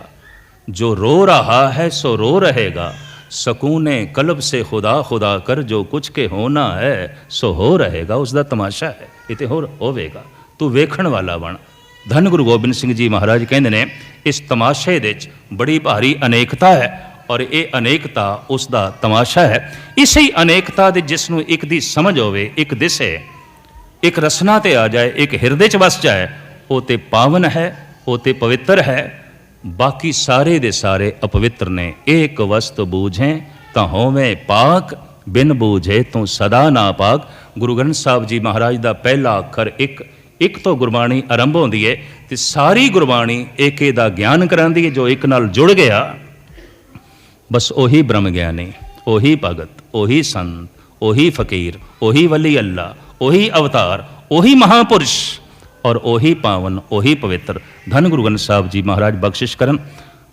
ਜੋ रो रहा है सो रो रहेगा, ਸਕੂਨੇ ਕਲਬ ਸੇ ਖੁਦਾ ਖੁਦਾ ਕਰ ਜੋ ਕੁਛ ਕੇ ਹੋਣਾ ਹੈ ਸੋ ਹੋ ਰਹੇਗਾ। ਉਸ ਦਾ ਤਮਾਸ਼ਾ ਹੈ, ਇਹ ਤੇ ਹੋਰ ਹੋਵੇਗਾ, ਤੂੰ ਵੇਖਣ ਵਾਲਾ ਬਣ। ਧੰਨ ਗੁਰੂ ਗੋਬਿੰਦ ਸਿੰਘ ਜੀ ਮਹਾਰਾਜ ਕਹਿੰਦੇ ਨੇ ਇਸ ਤਮਾਸ਼ੇ ਦੇ ਵਿੱਚ ਬੜੀ ਭਾਰੀ ਅਨੇਕਤਾ ਹੈ ਔਰ ਇਹ ਅਨੇਕਤਾ ਉਸ ਦਾ ਤਮਾਸ਼ਾ ਹੈ। ਇਸੇ ਹੀ ਅਨੇਕਤਾ ਦੇ ਜਿਸ ਨੂੰ ਇੱਕ ਦੀ ਸਮਝ ਹੋਵੇ, ਇੱਕ ਦਿਸੇ, ਇੱਕ ਰਸਨਾ ਤੇ ਆ ਜਾਏ, ਇੱਕ ਹਿਰਦੇ 'ਚ ਵਸ ਜਾਏ, ਉਹ ਤੇ ਪਾਵਨ ਹੈ, ਉਹ ਤੇ ਪਵਿੱਤਰ ਹੈ। ਬਾਕੀ ਸਾਰੇ ਦੇ ਸਾਰੇ ਅਪਵਿੱਤਰ ਨੇ। ਏਕ ਵਸਤ ਬੂਝੇ ਤਾਂ ਹੋਵੇਂ ਪਾਕ, ਬਿਨ ਬੂਝੇ ਤੂੰ ਸਦਾ ਨਾ ਪਾਕ। ਗੁਰੂ ਗ੍ਰੰਥ ਸਾਹਿਬ ਜੀ ਮਹਾਰਾਜ ਦਾ ਪਹਿਲਾ ਅੱਖਰ ਇੱਕ ਤੋਂ ਗੁਰਬਾਣੀ ਆਰੰਭ ਹੁੰਦੀ ਹੈ ਤੇ ਸਾਰੀ ਗੁਰਬਾਣੀ ਏਕੇ ਦਾ ਗਿਆਨ ਕਰਾਂਦੀ ਹੈ। ਜੋ ਇੱਕ ਨਾਲ ਜੁੜ ਗਿਆ ਬਸ ਉਹੀ ਬ੍ਰਹਮ ਗਿਆਨੀ, ਉਹੀ ਭਗਤ, ਉਹੀ ਸੰਤ, ਉਹੀ ਫਕੀਰ, ਉਹੀ ਵਲੀ ਅੱਲਾ, ਉਹੀ ਅਵਤਾਰ, ਉਹੀ ਮਹਾਪੁਰਸ਼ ਔਰ ਉਹੀ ਪਾਵਨ, ਉਹੀ ਪਵਿੱਤਰ। ਧੰਨ ਗੁਰੂ ਗ੍ਰੰਥ ਸਾਹਿਬ ਜੀ ਮਹਾਰਾਜ ਬਖਸ਼ਿਸ਼ ਕਰਨ।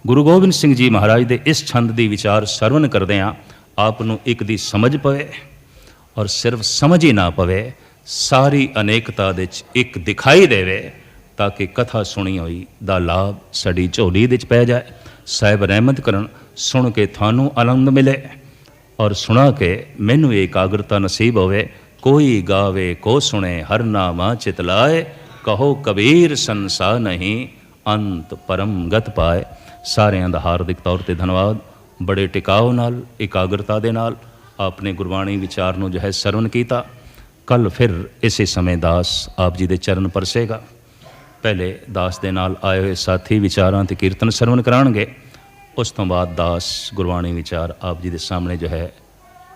ਗੁਰੂ ਗੋਬਿੰਦ ਸਿੰਘ ਜੀ ਮਹਾਰਾਜ ਦੇ ਇਸ ਛੰਦ ਦੀ ਵਿਚਾਰ ਸਰਵਨ ਕਰਦਿਆਂ ਆਪ ਨੂੰ ਇੱਕ ਦੀ ਸਮਝ ਪਵੇ ਔਰ ਸਿਰਫ ਸਮਝ ਹੀ ਨਾ ਪਵੇ, ਸਾਰੀ ਅਨੇਕਤਾ ਦੇ ਵਿੱਚ ਇੱਕ ਦਿਖਾਈ ਦੇਵੇ, ਤਾਂ ਕਿ ਕਥਾ ਸੁਣੀ ਹੋਈ ਦਾ ਲਾਭ ਸਾਡੀ ਝੋਲੀ ਦੇ ਵਿੱਚ ਪੈ ਜਾਏ। ਸਾਹਿਬ ਰਹਿਮਤ ਕਰਨ, ਸੁਣ ਕੇ ਤੁਹਾਨੂੰ ਆਨੰਦ ਮਿਲੇ ਔਰ ਸੁਣਾ ਕੇ ਮੈਨੂੰ ਇਕਾਗਰਤਾ ਨਸੀਬ ਹੋਵੇ। ਕੋਈ ਗਾਵੇ ਕੋ ਸੁਣੇ ਹਰ ਨਾਮਾ ਚਿਤ ਲਾਏ, ਕਹੋ ਕਬੀਰ ਸੰਸਾ ਨਹੀਂ ਅੰਤ ਪਰਮ ਗਤ ਪਾਏ। ਸਾਰਿਆਂ ਦਾ ਹਾਰਦਿਕ ਤੌਰ ਤੇ ਧੰਨਵਾਦ। ਬੜੇ ਟਿਕਾਓ ਨਾਲ, ਇਕਾਗਰਤਾ ਦੇ ਨਾਲ ਆਪਨੇ ਗੁਰਬਾਣੀ ਵਿਚਾਰ ਨੂੰ ਜੋ ਹੈ ਸਰਵਨ ਕੀਤਾ। ਕੱਲ ਫਿਰ ਇਸੇ ਸਮੇਂ ਦਾਸ ਆਪ ਜੀ ਦੇ ਚਰਨ ਪਰਸੇਗਾ। ਪਹਿਲੇ ਦਾਸ ਦੇ ਨਾਲ ਆਏ ਹੋਏ ਸਾਥੀ ਵਿਚਾਰਾਂ ਤੇ ਕੀਰਤਨ ਸਰਵਨ ਕਰਾਉਣਗੇ। ਉਸ ਤੋਂ ਬਾਅਦ ਦਾਸ ਗੁਰਬਾਣੀ ਵਿਚਾਰ ਆਪ ਜੀ ਦੇ ਸਾਹਮਣੇ ਜੋ ਹੈ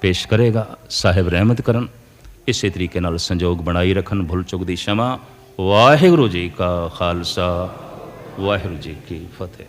ਪੇਸ਼ ਕਰੇਗਾ। ਸਾਹਿਬ ਰਹਿਮਤ ਕਰਨ, ਇਸੇ ਤਰੀਕੇ ਨਾਲ ਸੰਜੋਗ ਬਣਾਈ ਰੱਖਣ। ਭੁੱਲ ਚੁੱਕ ਦੀ क्षमा। ਵਾਹਿਗੁਰੂ ਜੀ ਕਾ ਖਾਲਸਾ, ਵਾਹਿਗੁਰੂ ਜੀ ਕੀ ਫਤਿਹ।